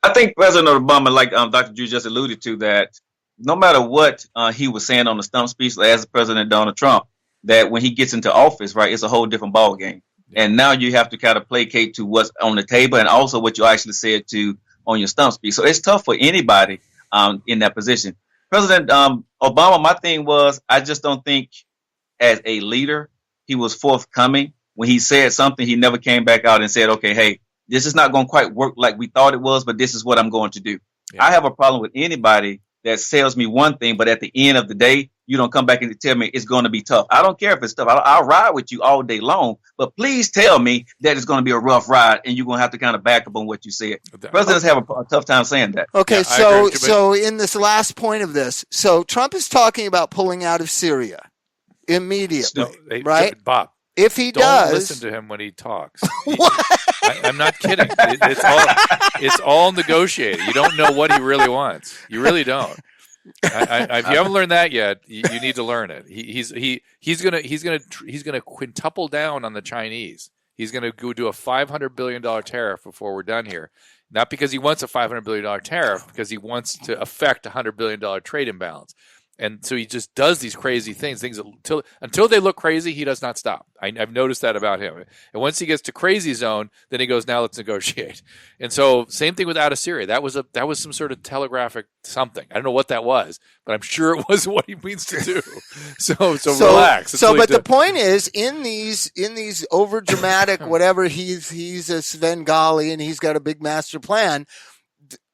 I think President Obama, like Dr. Drew just alluded to, that no matter what he was saying on the stump speech as President Donald Trump, that when he gets into office, right, it's a whole different ball game. And now you have to kind of placate to what's on the table and also what you actually said to on your stump speech. So it's tough for anybody in that position. President Obama, my thing was, I just don't think as a leader, he was forthcoming. When he said something, he never came back out and said, okay, hey, this is not going to quite work like we thought it was, but this is what I'm going to do. Yeah. I have a problem with anybody that sells me one thing, but at the end of the day, you don't come back and tell me it's going to be tough. I don't care if it's tough. I'll ride with you all day long, but please tell me that it's going to be a rough ride and you're going to have to kind of back up on what you said. Presidents have a tough time saying that. Okay, yeah, so in this last point of this, so Trump is talking about pulling out of Syria immediately, right? Bob. If he don't listen to him when he talks. I'm not kidding. It's all negotiated. You don't know what he really wants. You really don't. If you haven't learned that yet, you need to learn it. He's gonna quintuple down on the Chinese. He's gonna go do a $500 billion tariff before we're done here. Not because he wants a $500 billion tariff, because he wants to affect a $100 billion trade imbalance. And so he just does these crazy things until they look crazy. He does not stop. I've noticed that about him. And once he gets to crazy zone, then he goes, now let's negotiate. And so same thing with out of Syria. That was some sort of telegraphic something. I don't know what that was, but I'm sure it was what he means to do. So relax. But the point is, in these over dramatic whatever, he's a Svengali and he's got a big master plan.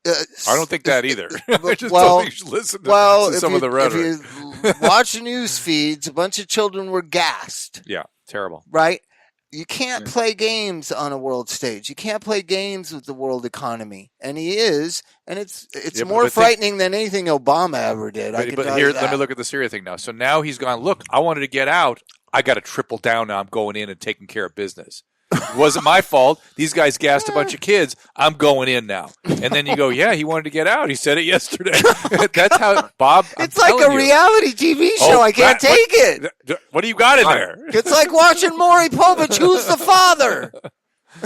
I don't think that either. I just don't think you should listen to some of the rhetoric. If you watch the news feeds, a bunch of children were gassed. Yeah, terrible. Right? You can't play games on a world stage. You can't play games with the world economy. And he is, and it's more frightening than anything Obama ever did. But here, let me look at the Syria thing now. So now he's gone, look, I wanted to get out. I got to triple down now. I'm going in and taking care of business. It wasn't my fault. These guys gassed a bunch of kids. I'm going in now. And then you go, yeah, he wanted to get out. He said it yesterday. That's how, Bob, it's like a reality TV show. I can't take it. What do you got in there? It's like watching Maury Povich. Who's the father?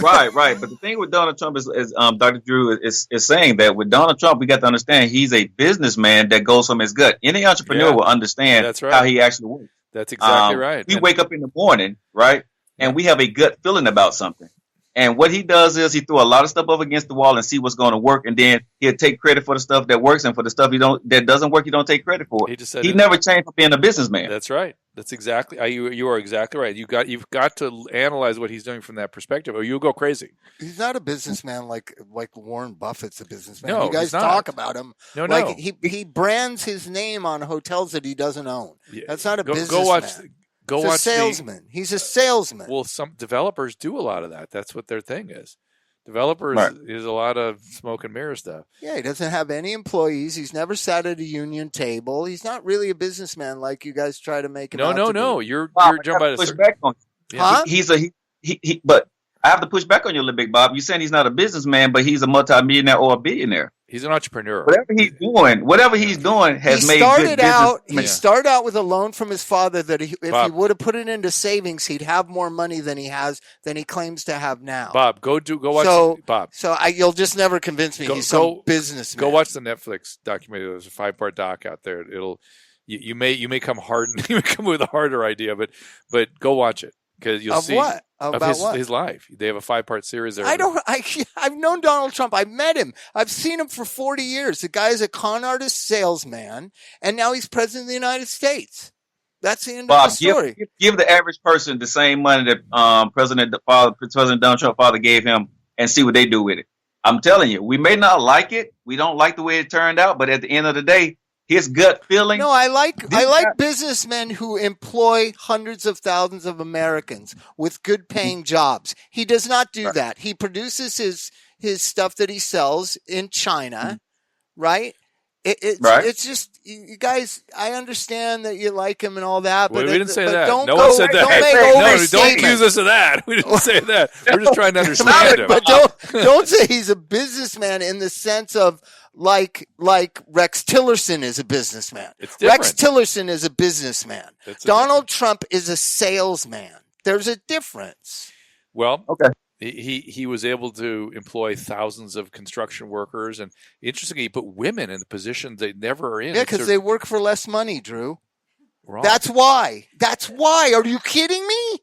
Right. But the thing with Donald Trump is Dr. Drew is saying that with Donald Trump, we got to understand he's a businessman that goes from his gut. Any entrepreneur will understand how he actually works. That's exactly right. We wake up in the morning, right? And we have a gut feeling about something. And what he does is he throw a lot of stuff up against the wall and see what's going to work. And then he'll take credit for the stuff that works, and for the stuff that doesn't work, he don't take credit for it. He never changed from being a businessman. That's right. That's exactly. You are exactly right. You've got to analyze what he's doing from that perspective, or you'll go crazy. He's not a businessman like Warren Buffett's a businessman. No, you guys talk about him. No. He brands his name on hotels that he doesn't own. Yeah. That's not a businessman. He's a salesman. He's a salesman. Well, some developers do a lot of that. That's what their thing is. Developers is a lot of smoke and mirror stuff. Yeah, he doesn't have any employees. He's never sat at a union table. He's not really a businessman like you guys try to make him out to be. You're jumping by the push back on. Huh? But I have to push back on you a little bit, Bob. You're saying he's not a businessman, but he's a multimillionaire or a billionaire. He's an entrepreneur. Whatever he's doing has made good business. He started out with a loan from his father that if he would have put it into savings, he'd have more money than he claims to have now. Bob, go watch. Bob, you'll just never convince me he's some businessman. Go watch the Netflix documentary. There's a 5-part doc out there. You may come hardened. You may come with a harder idea, but go watch it. Because you'll see what? About his life. They have a 5-part series there. I've known Donald Trump. I've met him. I've seen him for 40 years. The guy is a con artist salesman, and now he's president of the United States. That's the end of the story. Give the average person the same money that President Donald Trump's father gave him, and see what they do with it. I'm telling you, we may not like it. We don't like the way it turned out, but at the end of the day, his gut feeling. No, I like businessmen who employ hundreds of thousands of Americans with good paying jobs. He does not do that. He produces his stuff that he sells in China, right? It's just, you guys, I understand that you like him and all that, but we didn't say that. No one said that. Don't accuse us of that. We didn't say that. We're just trying to understand him. But don't say he's a businessman in the sense of like Rex Tillerson is a businessman. It's different. Rex Tillerson is a businessman. Donald Trump is a salesman. There's a difference. Well, he was able to employ thousands of construction workers, and interestingly, he put women in the positions they never are in. Yeah, because they work for less money, Drew. Wrong. That's why. Are you kidding me?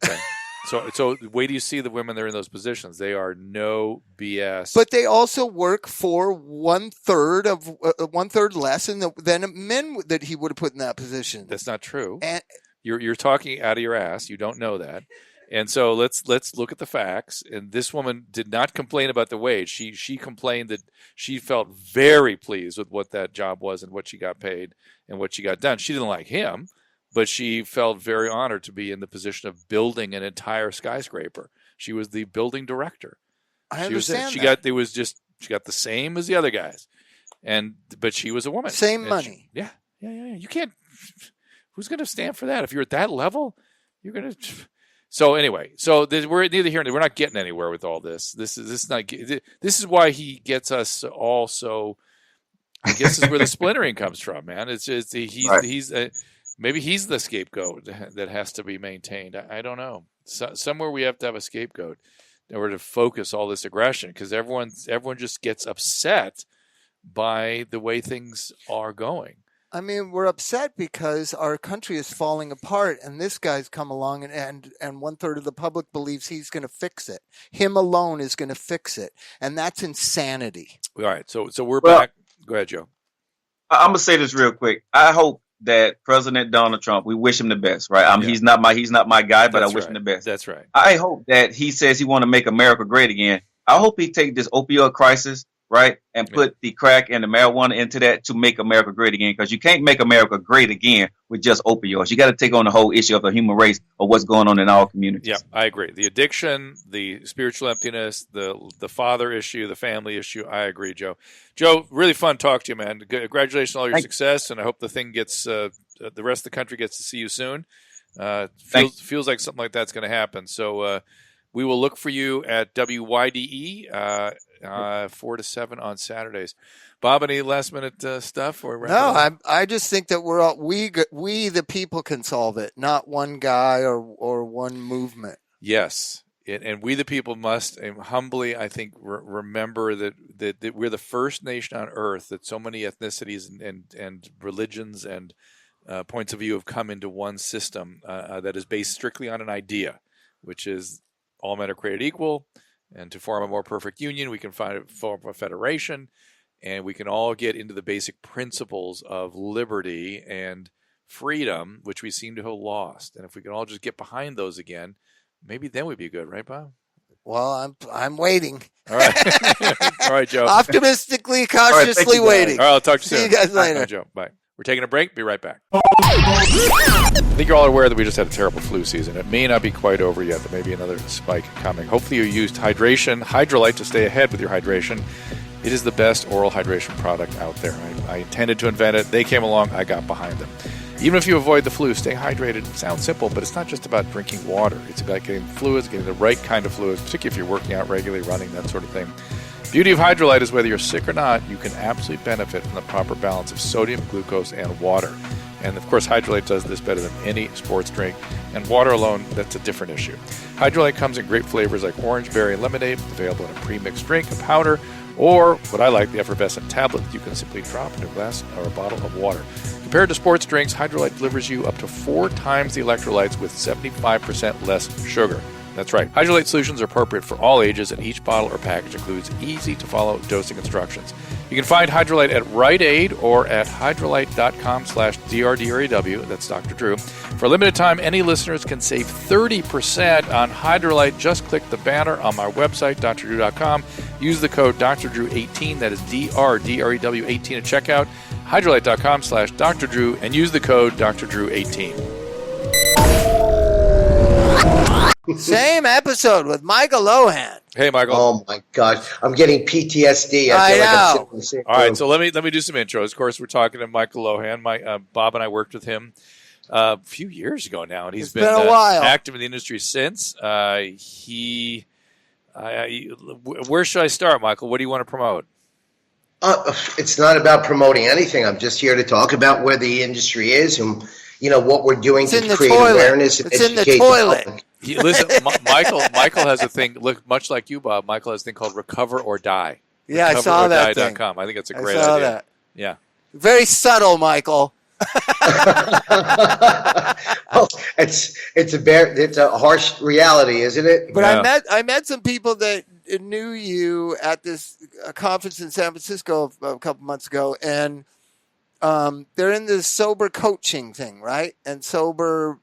Okay. So wait till you see the women that are in those positions. They are no BS. But they also work for 1/3 less than men that he would have put in that position. That's not true. And you're talking out of your ass. You don't know that. And so let's look at the facts. And this woman did not complain about the wage. She complained that she felt very pleased with what that job was and what she got paid and what she got done. She didn't like him, but she felt very honored to be in the position of building an entire skyscraper. She was the building director. I understand she got the same as the other guys, but she was a woman. Same money. Yeah. You can't. Who's going to stand for that? If you're at that level, you're going to. So anyway, we're neither here nor there. We're not getting anywhere with all this. This is why he gets us all so. I guess this is where the splintering comes from, man. It's just maybe he's the scapegoat that has to be maintained. I don't know. Somewhere we have to have a scapegoat in order to focus all this aggression, because everyone just gets upset by the way things are going. I mean, we're upset because our country is falling apart, and this guy's come along, and 1/3 of the public believes he's going to fix it. Him alone is going to fix it, and that's insanity. All right, so we're back. Go ahead, Joe. I'm gonna say this real quick. I hope that President Donald Trump, we wish him the best, right? He's not my guy, but I wish him the best. That's right. I hope that he says he want to make America great again. I hope he take this opioid crisis, right, and put the crack and the marijuana into that to make America great again, because you can't make America great again with just opioids. You got to take on the whole issue of the human race of what's going on in our communities. Yeah, I agree. The addiction, the spiritual emptiness, the father issue, the family issue. I agree, Joe. Joe, really fun talk to you, man. Congratulations on all your success, and I hope the thing gets the rest of the country gets to see you soon. Feels like something like that's going to happen. So we will look for you at WYDE 4 to 7 on Saturdays. Bob, any last minute stuff? No, I just think that we the people can solve it, not one guy or one movement. Yes. And we the people must humbly, I think, remember that we're the first nation on earth that so many ethnicities and religions and points of view have come into one system that is based strictly on an idea, which is all men are created equal, and to form a more perfect union, we can form a federation, and we can all get into the basic principles of liberty and freedom, which we seem to have lost. And if we can all just get behind those again, maybe then we'd be good, right, Bob? Well, I'm waiting. All right. All right, Joe. Optimistically, cautiously waiting. All right, I'll talk to you soon. See you guys later. Bye, Joe. Bye. We're taking a break. Be right back. I think you're all aware that we just had a terrible flu season. It may not be quite over yet. There may be another spike coming. Hopefully you used Hydrolite to stay ahead with your hydration. It is the best oral hydration product out there. I intended to invent it. They came along. I got behind them. Even if you avoid the flu, stay hydrated. It sounds simple, but it's not just about drinking water. It's about getting fluids, getting the right kind of fluids, particularly if you're working out regularly, running, that sort of thing. Beauty of Hydrolite is whether you're sick or not, you can absolutely benefit from the proper balance of sodium, glucose, and water. And of course, Hydrolite does this better than any sports drink. And water alone, that's a different issue. Hydrolite comes in great flavors like orange, berry, and lemonade, available in a pre-mixed drink, a powder, or what I like, the effervescent tablet you can simply drop into a glass or a bottle of water. Compared to sports drinks, Hydrolite delivers you up to 4 times the electrolytes with 75% less sugar. That's right. Hydrolite solutions are appropriate for all ages, and each bottle or package includes easy-to-follow dosing instructions. You can find Hydrolite at Rite Aid or at hydrolite.com/DRDREW. That's Dr. Drew. For a limited time, any listeners can save 30% on Hydrolite. Just click the banner on my website, drdrew.com. Use the code DRDREW18, that is DRDREW18 at checkout. Hydrolite.com/DrDrew and use the code DRDrew18. Same episode with Michael Lohan. Hey, Michael. Oh my God, I'm getting PTSD. I know. Like I'm sitting in the same All right, room. so let me do some intros. Of course, we're talking to Michael Lohan. Bob and I worked with him a few years ago now, and he's been a while. Active in the industry since. Where should I start, Michael? What do you want to promote? It's not about promoting anything. I'm just here to talk about where the industry is and what we're doing to create awareness and educate the public. Listen, Michael has a thing. Look, much like you, Bob. Michael has a thing called Recover or Die. Yeah, I saw that thing. I think it's a great I saw idea. that. Yeah. Very subtle, Michael. Well, it's a harsh reality, isn't it? But yeah. I met some people that knew you at this conference in San Francisco a couple months ago, and they're in this sober coaching thing, right? And sober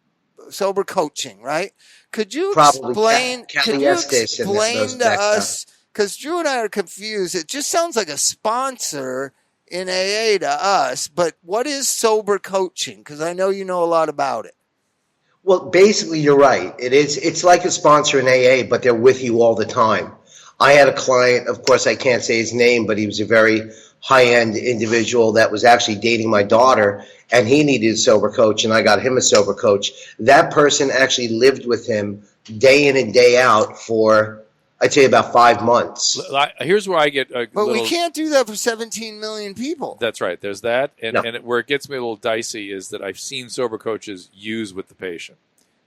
coaching, right? Could you explain to us, because Drew and I are confused, it just sounds like a sponsor in AA to us, but what is sober coaching? Because I know you know a lot about it. Well, basically, you're right. It's like a sponsor in AA, but they're with you all the time. I had a client, of course, I can't say his name, but he was a very high-end individual that was actually dating my daughter, and he needed a sober coach, and I got him a sober coach. That person actually lived with him day in and day out for, I'd say, about 5 months. Here's where I get But we can't do that for 17 million people. That's right. There's that. And where it gets me a little dicey is that I've seen sober coaches use with the patient.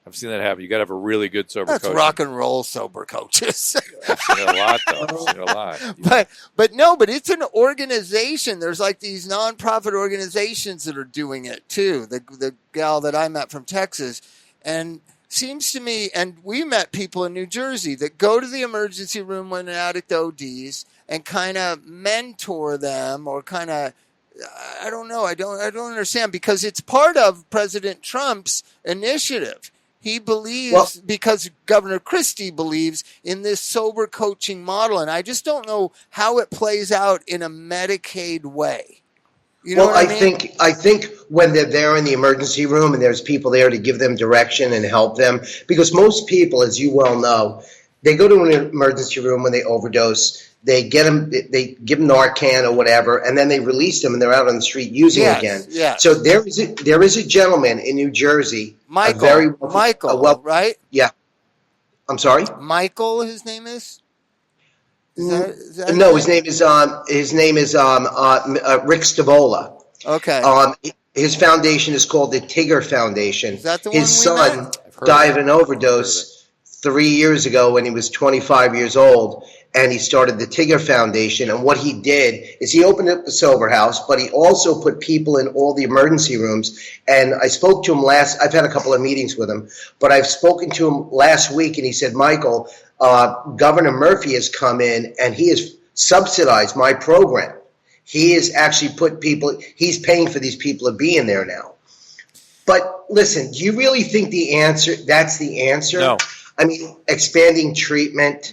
I've seen that happen. You got to have a really good sober coach. That's rock and roll sober coaches. I've seen it a lot, though. I've seen it a lot. But it's an organization. There's like these nonprofit organizations that are doing it too. The gal that I met from Texas, and seems to me, and we met people in New Jersey that go to the emergency room when an addict ODs and kind of mentor them, or kind of, I don't know, I don't understand, because it's part of President Trump's initiative. He believes, because Governor Christie believes in this sober coaching model, and I just don't know how it plays out in a Medicaid way. You know what I mean? I think when they're there in the emergency room and there's people there to give them direction and help them, because most people, as you well know, they go to an emergency room when they overdose. They give them Narcan or whatever, and then they release them, and they're out on the street using it again. Yes. So there is a gentleman in New Jersey, Michael, right? Yeah. I'm sorry? Michael, his name is? No, his name is Rick Stavola. Okay. His foundation is called the Tigger Foundation. Is that the his son died of an overdose 3 years ago when he was 25 years old, and he started the Tigger Foundation. And what he did is he opened up the sober house, but he also put people in all the emergency rooms. And I spoke to him I've had a couple of meetings with him, but I've spoken to him last week, and he said, Michael, Governor Murphy has come in and he has subsidized my program. He has actually he's paying for these people to be in there now. But listen, do you really think that's the answer? No. I mean, expanding treatment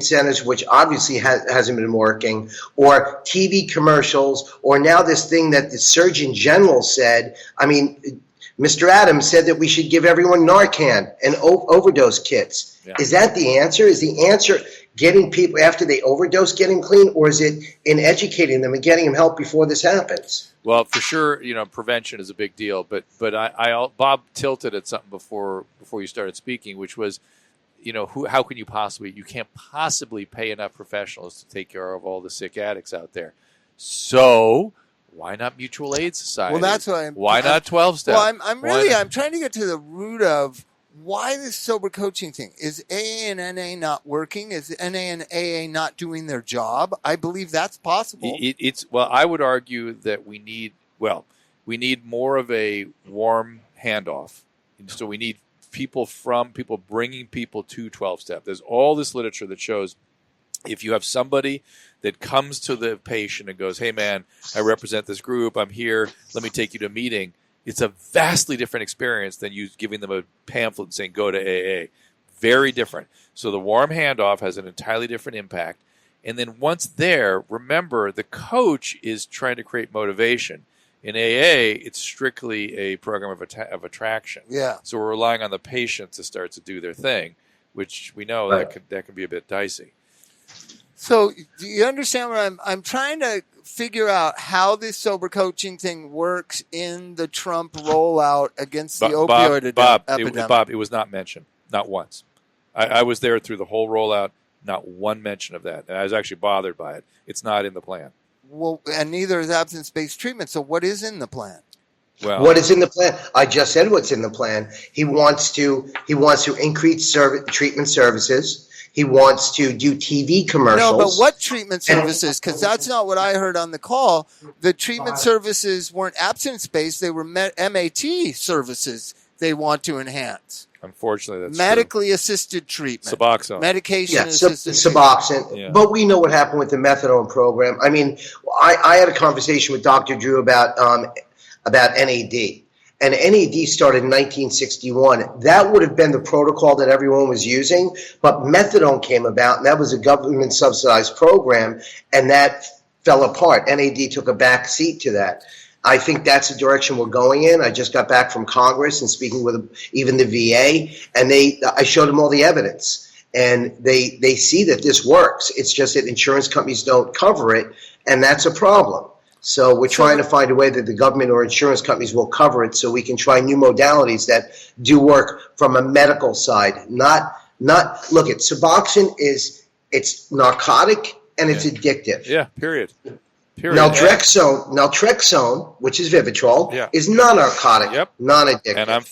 centers, which obviously hasn't been working, or TV commercials, or now this thing that the Surgeon General said. I mean, Mr. Adams said that we should give everyone Narcan and overdose kits. Yeah. Is that the answer? Is the answer getting people after they overdose, getting clean, or is it in educating them and getting them help before this happens? Well, for sure, prevention is a big deal. But Bob tilted at something before you started speaking, which was, how can you can't possibly pay enough professionals to take care of all the sick addicts out there. So why not mutual aid society? Well, that's why not 12-step? Well, I'm trying to get to the root of why this sober coaching thing. Is AA and NA not working? Is NA and AA not doing their job? I believe that's possible. I would argue that we need more of a warm handoff. So we need people bringing people to 12-step. There's all this literature that shows if you have somebody that comes to the patient and goes, hey, man, I represent this group. I'm here. Let me take you to a meeting. It's a vastly different experience than you giving them a pamphlet and saying, go to AA. Very different. So the warm handoff has an entirely different impact. And then once there, remember, the coach is trying to create motivation. In AA, it's strictly a program of attraction. Yeah. So we're relying on the patient to start to do their thing, which we know that can be a bit dicey. So do you understand what I'm trying to figure out how this sober coaching thing works in the Trump rollout against the opioid epidemic? Bob, it was not mentioned, not once. I was there through the whole rollout, not one mention of that. And I was actually bothered by it. It's not in the plan. Well, and neither is abstinence-based treatment. So what is in the plan? Well, what is in the plan? I just said what's in the plan. He wants to increase treatment services. He wants to do TV commercials. No, but what treatment services? Because that's not what I heard on the call. The treatment services weren't abstinence-based. They were MAT services they want to enhance. Unfortunately, that's medically assisted treatment. Suboxone. Medication assisted Suboxone. Yeah. But we know what happened with the methadone program. I mean, I had a conversation with Dr. Drew about NAD. And NAD started in 1961. That would have been the protocol that everyone was using. But methadone came about, and that was a government-subsidized program, and that fell apart. NAD took a back seat to that. I think that's the direction we're going in. I just got back from Congress and speaking with even the VA, and I showed them all the evidence. And they see that this works. It's just that insurance companies don't cover it, and that's a problem. So we're trying to find a way that the government or insurance companies will cover it so we can try new modalities that do work from a medical side. Look at Suboxone it's narcotic and it's addictive. Yeah, period. Naltrexone, which is Vivitrol, is non-narcotic, non-addictive. And I'm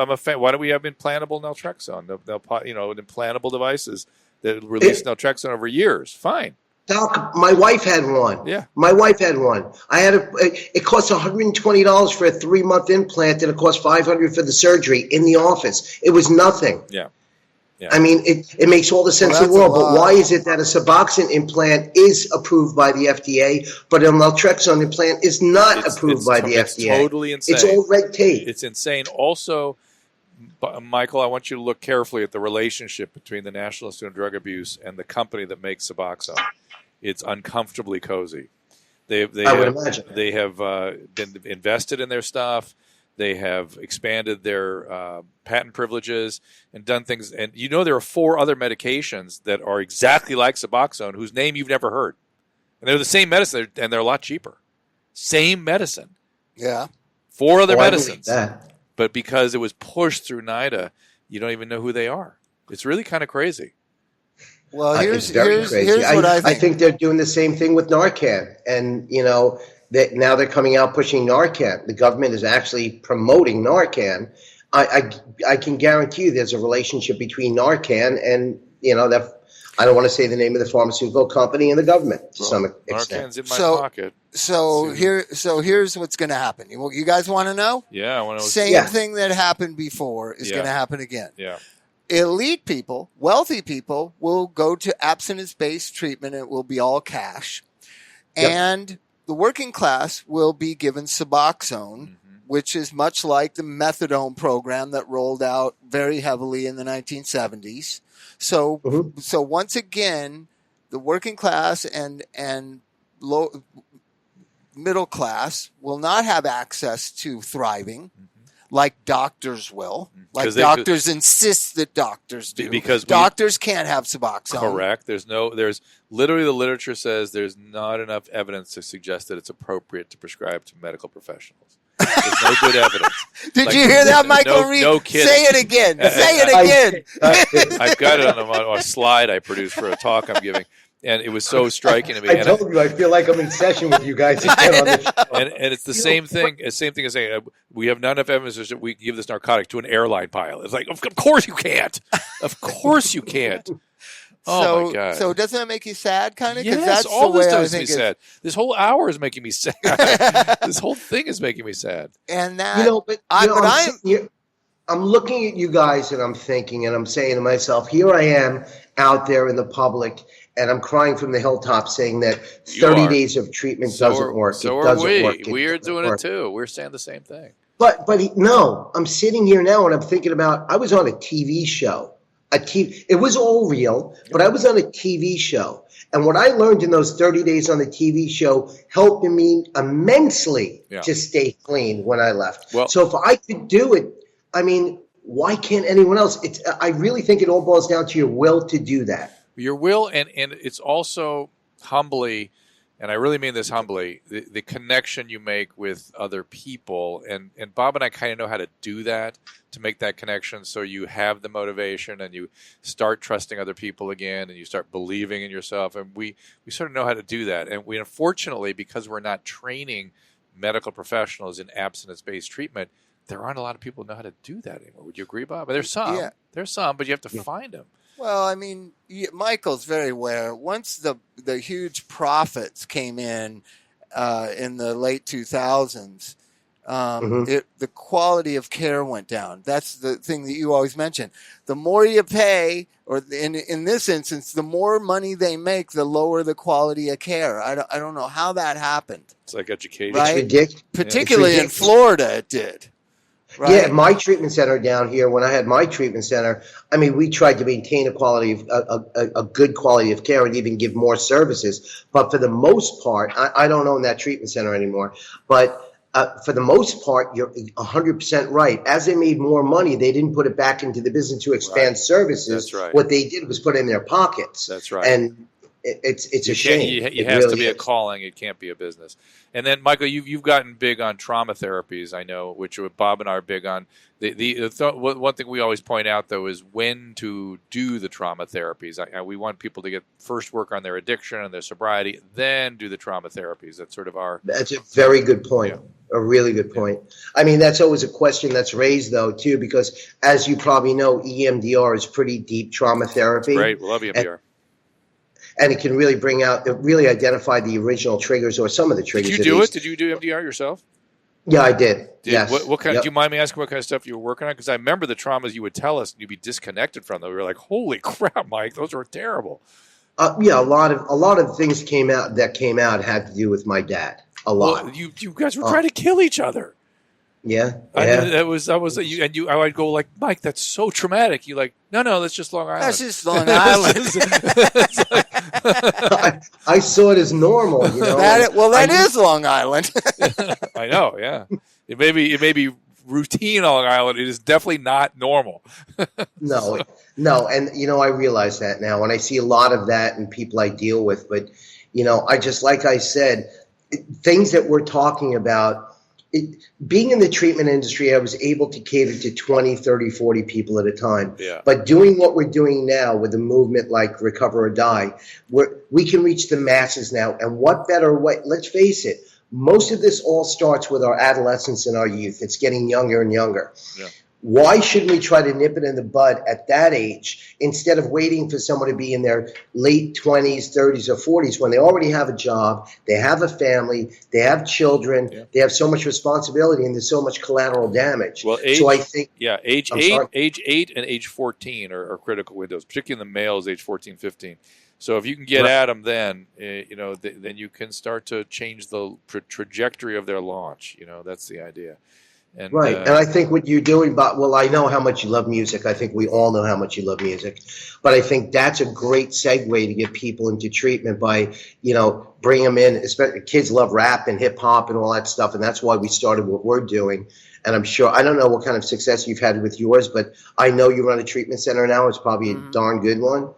a fan. Why do we have implantable naltrexone? Implantable devices that release naltrexone over years. Fine. Doc, my wife had one. Yeah. My wife had one. It cost $120 for a 3-month implant, and it cost $500 for the surgery in the office. It was nothing. Yeah. I mean, it makes all the sense in the world, but why is it that a Suboxone implant is approved by the FDA, but a naltrexone implant is not approved by the FDA? It's totally insane. It's all red tape. It's insane. Also, Michael, I want you to look carefully at the relationship between the National Institute on Drug Abuse and the company that makes Suboxone. It's uncomfortably cozy. I would imagine. They have been invested in their stuff. They have expanded their patent privileges and done things. And there are 4 other medications that are exactly like Suboxone whose name you've never heard. And they're the same medicine, and they're a lot cheaper. Same medicine. Yeah. 4 other medicines. That. But because it was pushed through NIDA, you don't even know who they are. It's really kind of crazy. Well, here's crazy. what I think. I think they're doing the same thing with Narcan. And, now they're coming out pushing Narcan. The government is actually promoting Narcan. I can guarantee you there's a relationship between Narcan and, I don't want to say the name of the pharmaceutical company and the government to some extent. Narcan's in my pocket. So here's what's going to happen. You guys want to know? Yeah, I want to know. Same thing that happened before is going to happen again. Yeah. Elite people, wealthy people, will go to abstinence-based treatment. It will be all cash. Yep. And the working class will be given Suboxone, which is much like the methadone program that rolled out very heavily in the 1970s. So once again, the working class and low middle class will not have access to thriving like doctors will. Like doctors insist that doctors do. Because doctors can't have Suboxone. Correct. There's literally the literature says there's not enough evidence to suggest that it's appropriate to prescribe to medical professionals. There's no good evidence. Did you hear that, Michael Reed? No kidding. Say it again. Say it again. I've got it on a slide I produced for a talk I'm giving. And it was so striking to me. I told you, I feel like I'm in session with you guys again on this show. And it's the same thing. It's the same thing as saying we have not enough evidence that we can give this narcotic to an airline pilot. It's like, of course you can't. Of course you can't. Oh my God! So doesn't that make you sad, kind of? Yes, that's all the this way does me sad. This whole hour is making me sad. This whole thing is making me sad. And that, I'm looking at you guys and I'm thinking and I'm saying to myself, here I am out there in the public. And I'm crying from the hilltop saying that 30 days of treatment doesn't work. So are we. We are doing it too. We're saying the same thing. But no, I'm sitting here now and I'm thinking about, I was on a TV show. It was all real, but I was on a TV show. And what I learned in those 30 days on the TV show helped me immensely to stay clean when I left. Well, so if I could do it, I mean, why can't anyone else? I really think it all boils down to your will to do that. Your will, and it's also humbly, and I really mean this humbly, the connection you make with other people. And Bob and I kind of know how to do that, to make that connection so you have the motivation and you start trusting other people again and you start believing in yourself. And we sort of know how to do that. And we, unfortunately, because we're not training medical professionals in abstinence-based treatment, there aren't a lot of people who know how to do that anymore. Would you agree, Bob? But there's some. Yeah. There's some, but you have to find them. Well, I mean, Michael's very aware. Once the huge profits came in the late 2000s, the quality of care went down. That's the thing that you always mention. The more you pay, or in this instance, the more money they make, the lower the quality of care. I don't know how that happened. It's like education. Right? It's ridiculous. Particularly in Florida, it did. Right? Yeah, my treatment center down here, when I had my treatment center, I mean, we tried to maintain a quality of a good quality of care and even give more services. But for the most part, I don't own that treatment center anymore. But for the most part, you're 100% right. As they made more money, they didn't put it back into the business to expand services. That's right. What they did was put it in their pockets. That's right. And it's a shame. It has to be a calling. It can't be a business. And then, Michael, you've gotten big on trauma therapies, I know, which Bob and I are big on. One thing we always point out, though, is when to do the trauma therapies. We want people to first work on their addiction and their sobriety, then do the trauma therapies. That's sort of our... That's a very good point. Yeah. A really good point. I mean, that's always a question that's raised, though, too, because as you probably know, EMDR is pretty deep trauma therapy. That's great. We love EMDR. And it can really really identify the original triggers or some of the triggers. Did you do it? Did you do MDR yourself? Yeah, I did. Yes. What kind? Yep. Do you mind me asking what kind of stuff you were working on? Because I remember the traumas you would tell us, and you'd be disconnected from them. We were like, "Holy crap, Mike! Those were terrible." Yeah, a lot of things came out had to do with my dad. A lot. Well, you guys were trying to kill each other. Yeah. I mean, I would go like, Mike, that's so traumatic. You like, no, that's just Long Island. That's just Long Island. I saw it as normal. You know? That is Long Island. I know. Yeah, it may be routine on Long Island. It is definitely not normal. No, and I realize that now, and I see a lot of that in people I deal with. But I just, like I said, things that we're talking about. Being in the treatment industry, I was able to cater to 20, 30, 40 people at a time. Yeah. But doing what we're doing now with a movement like Recover or Die, we can reach the masses now. And what better way? Let's face it, most of this all starts with our adolescence and our youth. It's getting younger and younger. Yeah. Why shouldn't we try to nip it in the bud at that age instead of waiting for someone to be in their late 20s, 30s, or 40s when they already have a job, they have a family, they have children, they have so much responsibility, and there's so much collateral damage. Well, so I think age 8 and age 14 are critical windows, particularly in the males, age 14, 15. So if you can get at them then, then you can start to change the trajectory of their launch. That's the idea. And, right. And I think what you're doing, I know how much you love music. I think we all know how much you love music. But I think that's a great segue to get people into treatment by, bring them in. Especially kids love rap and hip hop and all that stuff. And that's why we started what we're doing. And I'm sure, I don't know what kind of success you've had with yours, but I know you run a treatment center now. It's probably a darn good one,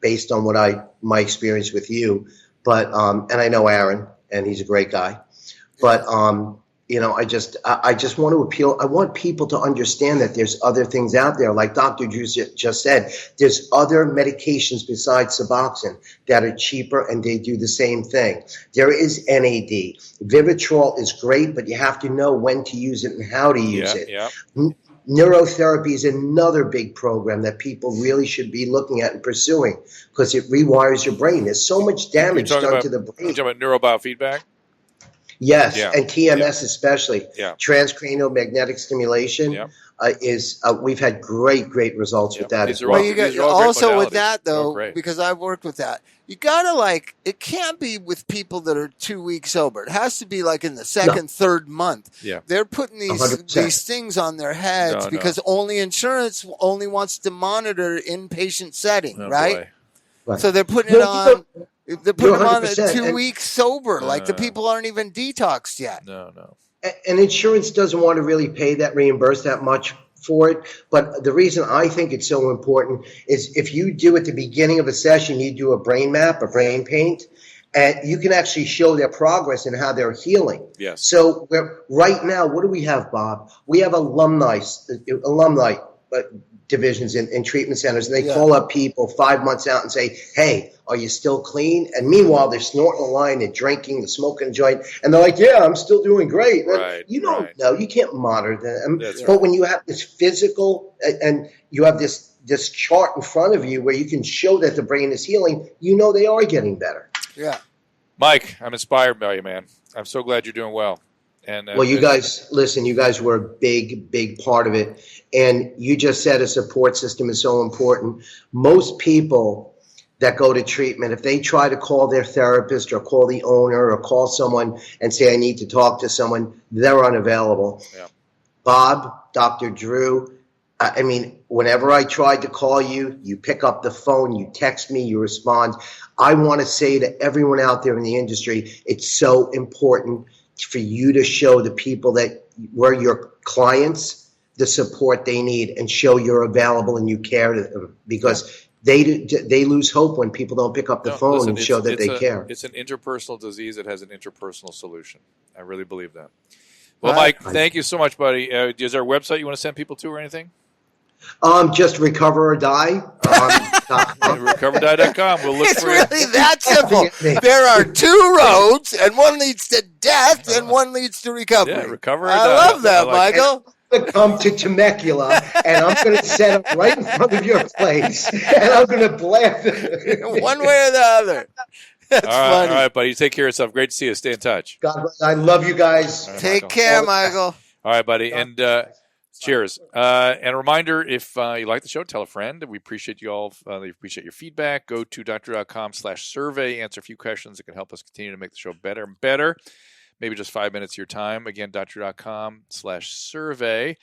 based on my experience with you. But, and I know Aaron, and he's a great guy. But, I just want to appeal. I want people to understand that there's other things out there. Like Dr. Drew just said, there's other medications besides Suboxone that are cheaper and they do the same thing. There is NAD. Vivitrol is great, but you have to know when to use it and how to use it. Yeah. Neurotherapy is another big program that people really should be looking at and pursuing because it rewires your brain. There's so much damage done to the brain. You're talking about neurobiofeedback? Yes, and TMS especially. Yeah. Transcranial magnetic stimulation we've had great results with that as well. Also with that, though, because I've worked with that, you gotta it can't be with people that are 2 weeks sober. It has to be like in the second, third month. Yeah. They're putting these things on their heads because only insurance only wants to monitor inpatient setting, right? So they're putting it on. They're putting them on 2 weeks sober. The people aren't even detoxed yet. No. And insurance doesn't want to really reimburse that much for it. But the reason I think it's so important is if you do at the beginning of a session, you do a brain map, a brain paint, and you can actually show their progress and how they're healing. Yes. So right now, what do we have, Bob? We have alumni divisions in treatment centers, and they call up people 5 months out and say, hey, are you still clean? And meanwhile, they're snorting a line, they're drinking, they're smoking a joint, and they're like, yeah, I'm still doing great. You don't know. You can't monitor them. But when you have this physical and you have this chart in front of you where you can show that the brain is healing, they are getting better. Yeah. Mike, I'm inspired by you, man. I'm so glad you're doing well. And well, you guys, listen, you guys were a big part of it. And you just said a support system is so important. Most people that go to treatment, if they try to call their therapist or call the owner or call someone and say, I need to talk to someone, they're unavailable. Yeah. Bob, Dr. Drew, I mean, whenever I tried to call you, you pick up the phone, you text me, you respond. I want to say to everyone out there in the industry, it's so important for you to show the people that were your clients the support they need and show you're available and you care to them, because they lose hope when people don't pick up the phone and show that they care. It's an interpersonal disease that has an interpersonal solution. I really believe that. Well, Mike, thank you so much, buddy. Is there a website you want to send people to or anything? Just Recover or Die. RecoverDie.com. We'll look it's for really that simple. There are two roads, and one leads to death, and one leads to recovery. Yeah, Recover or Die. I love that, Michael. I'm going to come to Temecula, and I'm going to set up right in front of your place, and I'm going to blast it. One way or the other. That's funny. All right, buddy. Take care of yourself. Great to see you. Stay in touch. God bless. I love you guys. Right, Take care, Michael. All right, buddy. And cheers. And a reminder, if you like the show, tell a friend. We appreciate you all. We appreciate your feedback. Go to drdrew.com/survey. Answer a few questions that can help us continue to make the show better and better. Maybe just 5 minutes of your time. Again, drdrew.com/survey.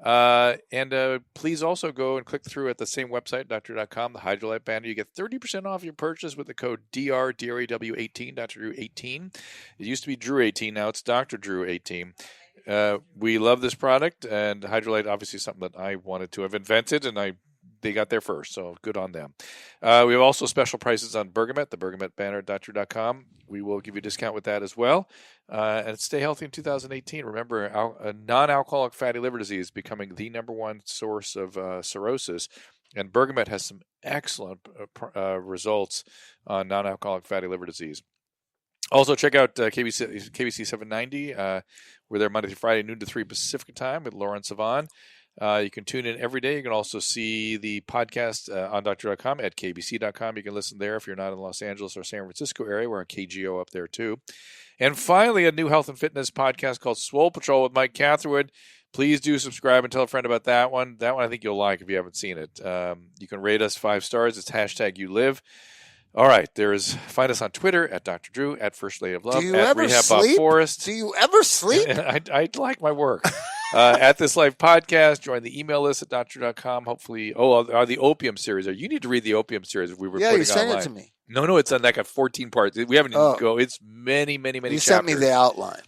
And please also go and click through at the same website, drdrew.com, the Hydrolyte banner. You get 30% off your purchase with the code DRDRAW18, Dr. Drew 18. It used to be Drew 18. Now it's Dr. Drew 18. We love this product, and Hydrolyte obviously is something that I wanted to have invented, and they got there first, so good on them. We have also special prices on Bergamet, the Bergamet banner at drdrew.com. We will give you a discount with that as well. And stay healthy in 2018. Remember, non-alcoholic fatty liver disease becoming the number one source of cirrhosis. And Bergamet has some excellent results on non-alcoholic fatty liver disease. Also, check out KBC 790. We're there Monday through Friday, noon to 3 Pacific time with Lauren Savan. You can tune in every day. You can also see the podcast on drdrew.com at kbc.com. You can listen there if you're not in the Los Angeles or San Francisco area. We're on KGO up there too. And finally, a new health and fitness podcast called Swole Patrol with Mike Catherwood. Please do subscribe and tell a friend about that one. That one I think you'll like if you haven't seen it. You can rate us 5 stars. It's #YouLive. All right, find us on Twitter at Dr. Drew, at First Lady of Love, at Rehab Bob Forrest. Do you ever sleep? I like my work. At This Life Podcast, join the email list at drdrew.com. Hopefully, the Opium series. You need to read the Opium series. We were putting you sent online. It to me. No, it's on. That got 14 parts. We haven't even go. It's many You chapters. sent me the outline.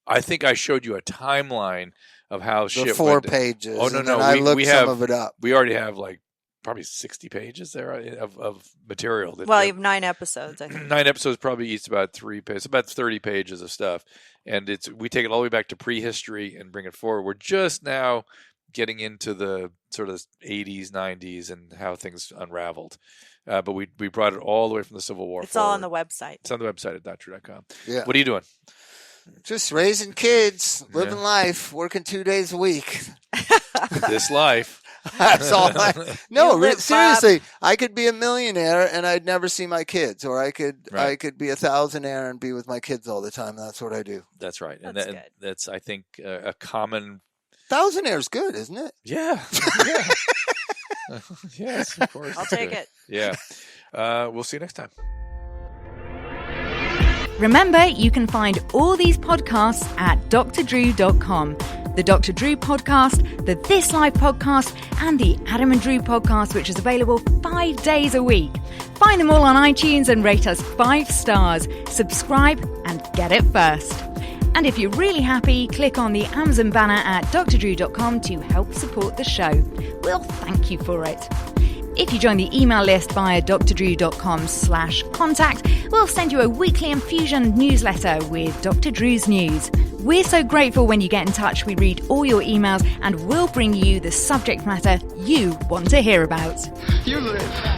I think I showed you a timeline of how shit 4 went. pages. Oh no, I looked some of it up. We already have probably 60 pages there of material. You have 9 episodes, I think. 9 episodes, probably each about 3 pages, about 30 pages of stuff. And we take it all the way back to prehistory and bring it forward. We're just now getting into the sort of 80s, 90s and how things unraveled. But we brought it all the way from the Civil War. It's all on the website. It's on the website at drdrew.com. Yeah. What are you doing? Just raising kids, living life, working 2 days a week. This life. That's all. Seriously, I could be a millionaire and I'd never see my kids, or I could be a thousandaire and be with my kids all the time. That's what I do. That's right, and that's I think a common. Thousandaire is good, isn't it? Yeah. Yes, of course. I'll take it. Yeah. We'll see you next time. Remember, you can find all these podcasts at drdrew.com. The Dr. Drew podcast, the This Life podcast, and the Adam and Drew podcast, which is available 5 days a week. Find them all on iTunes and rate us 5 stars. Subscribe and get it first. And if you're really happy, click on the Amazon banner at drdrew.com to help support the show. We'll thank you for it. If you join the email list via drdrew.com/contact, we'll send you a weekly infusion newsletter with Dr. Drew's news. We're so grateful when you get in touch. We read all your emails and we'll bring you the subject matter you want to hear about. You live.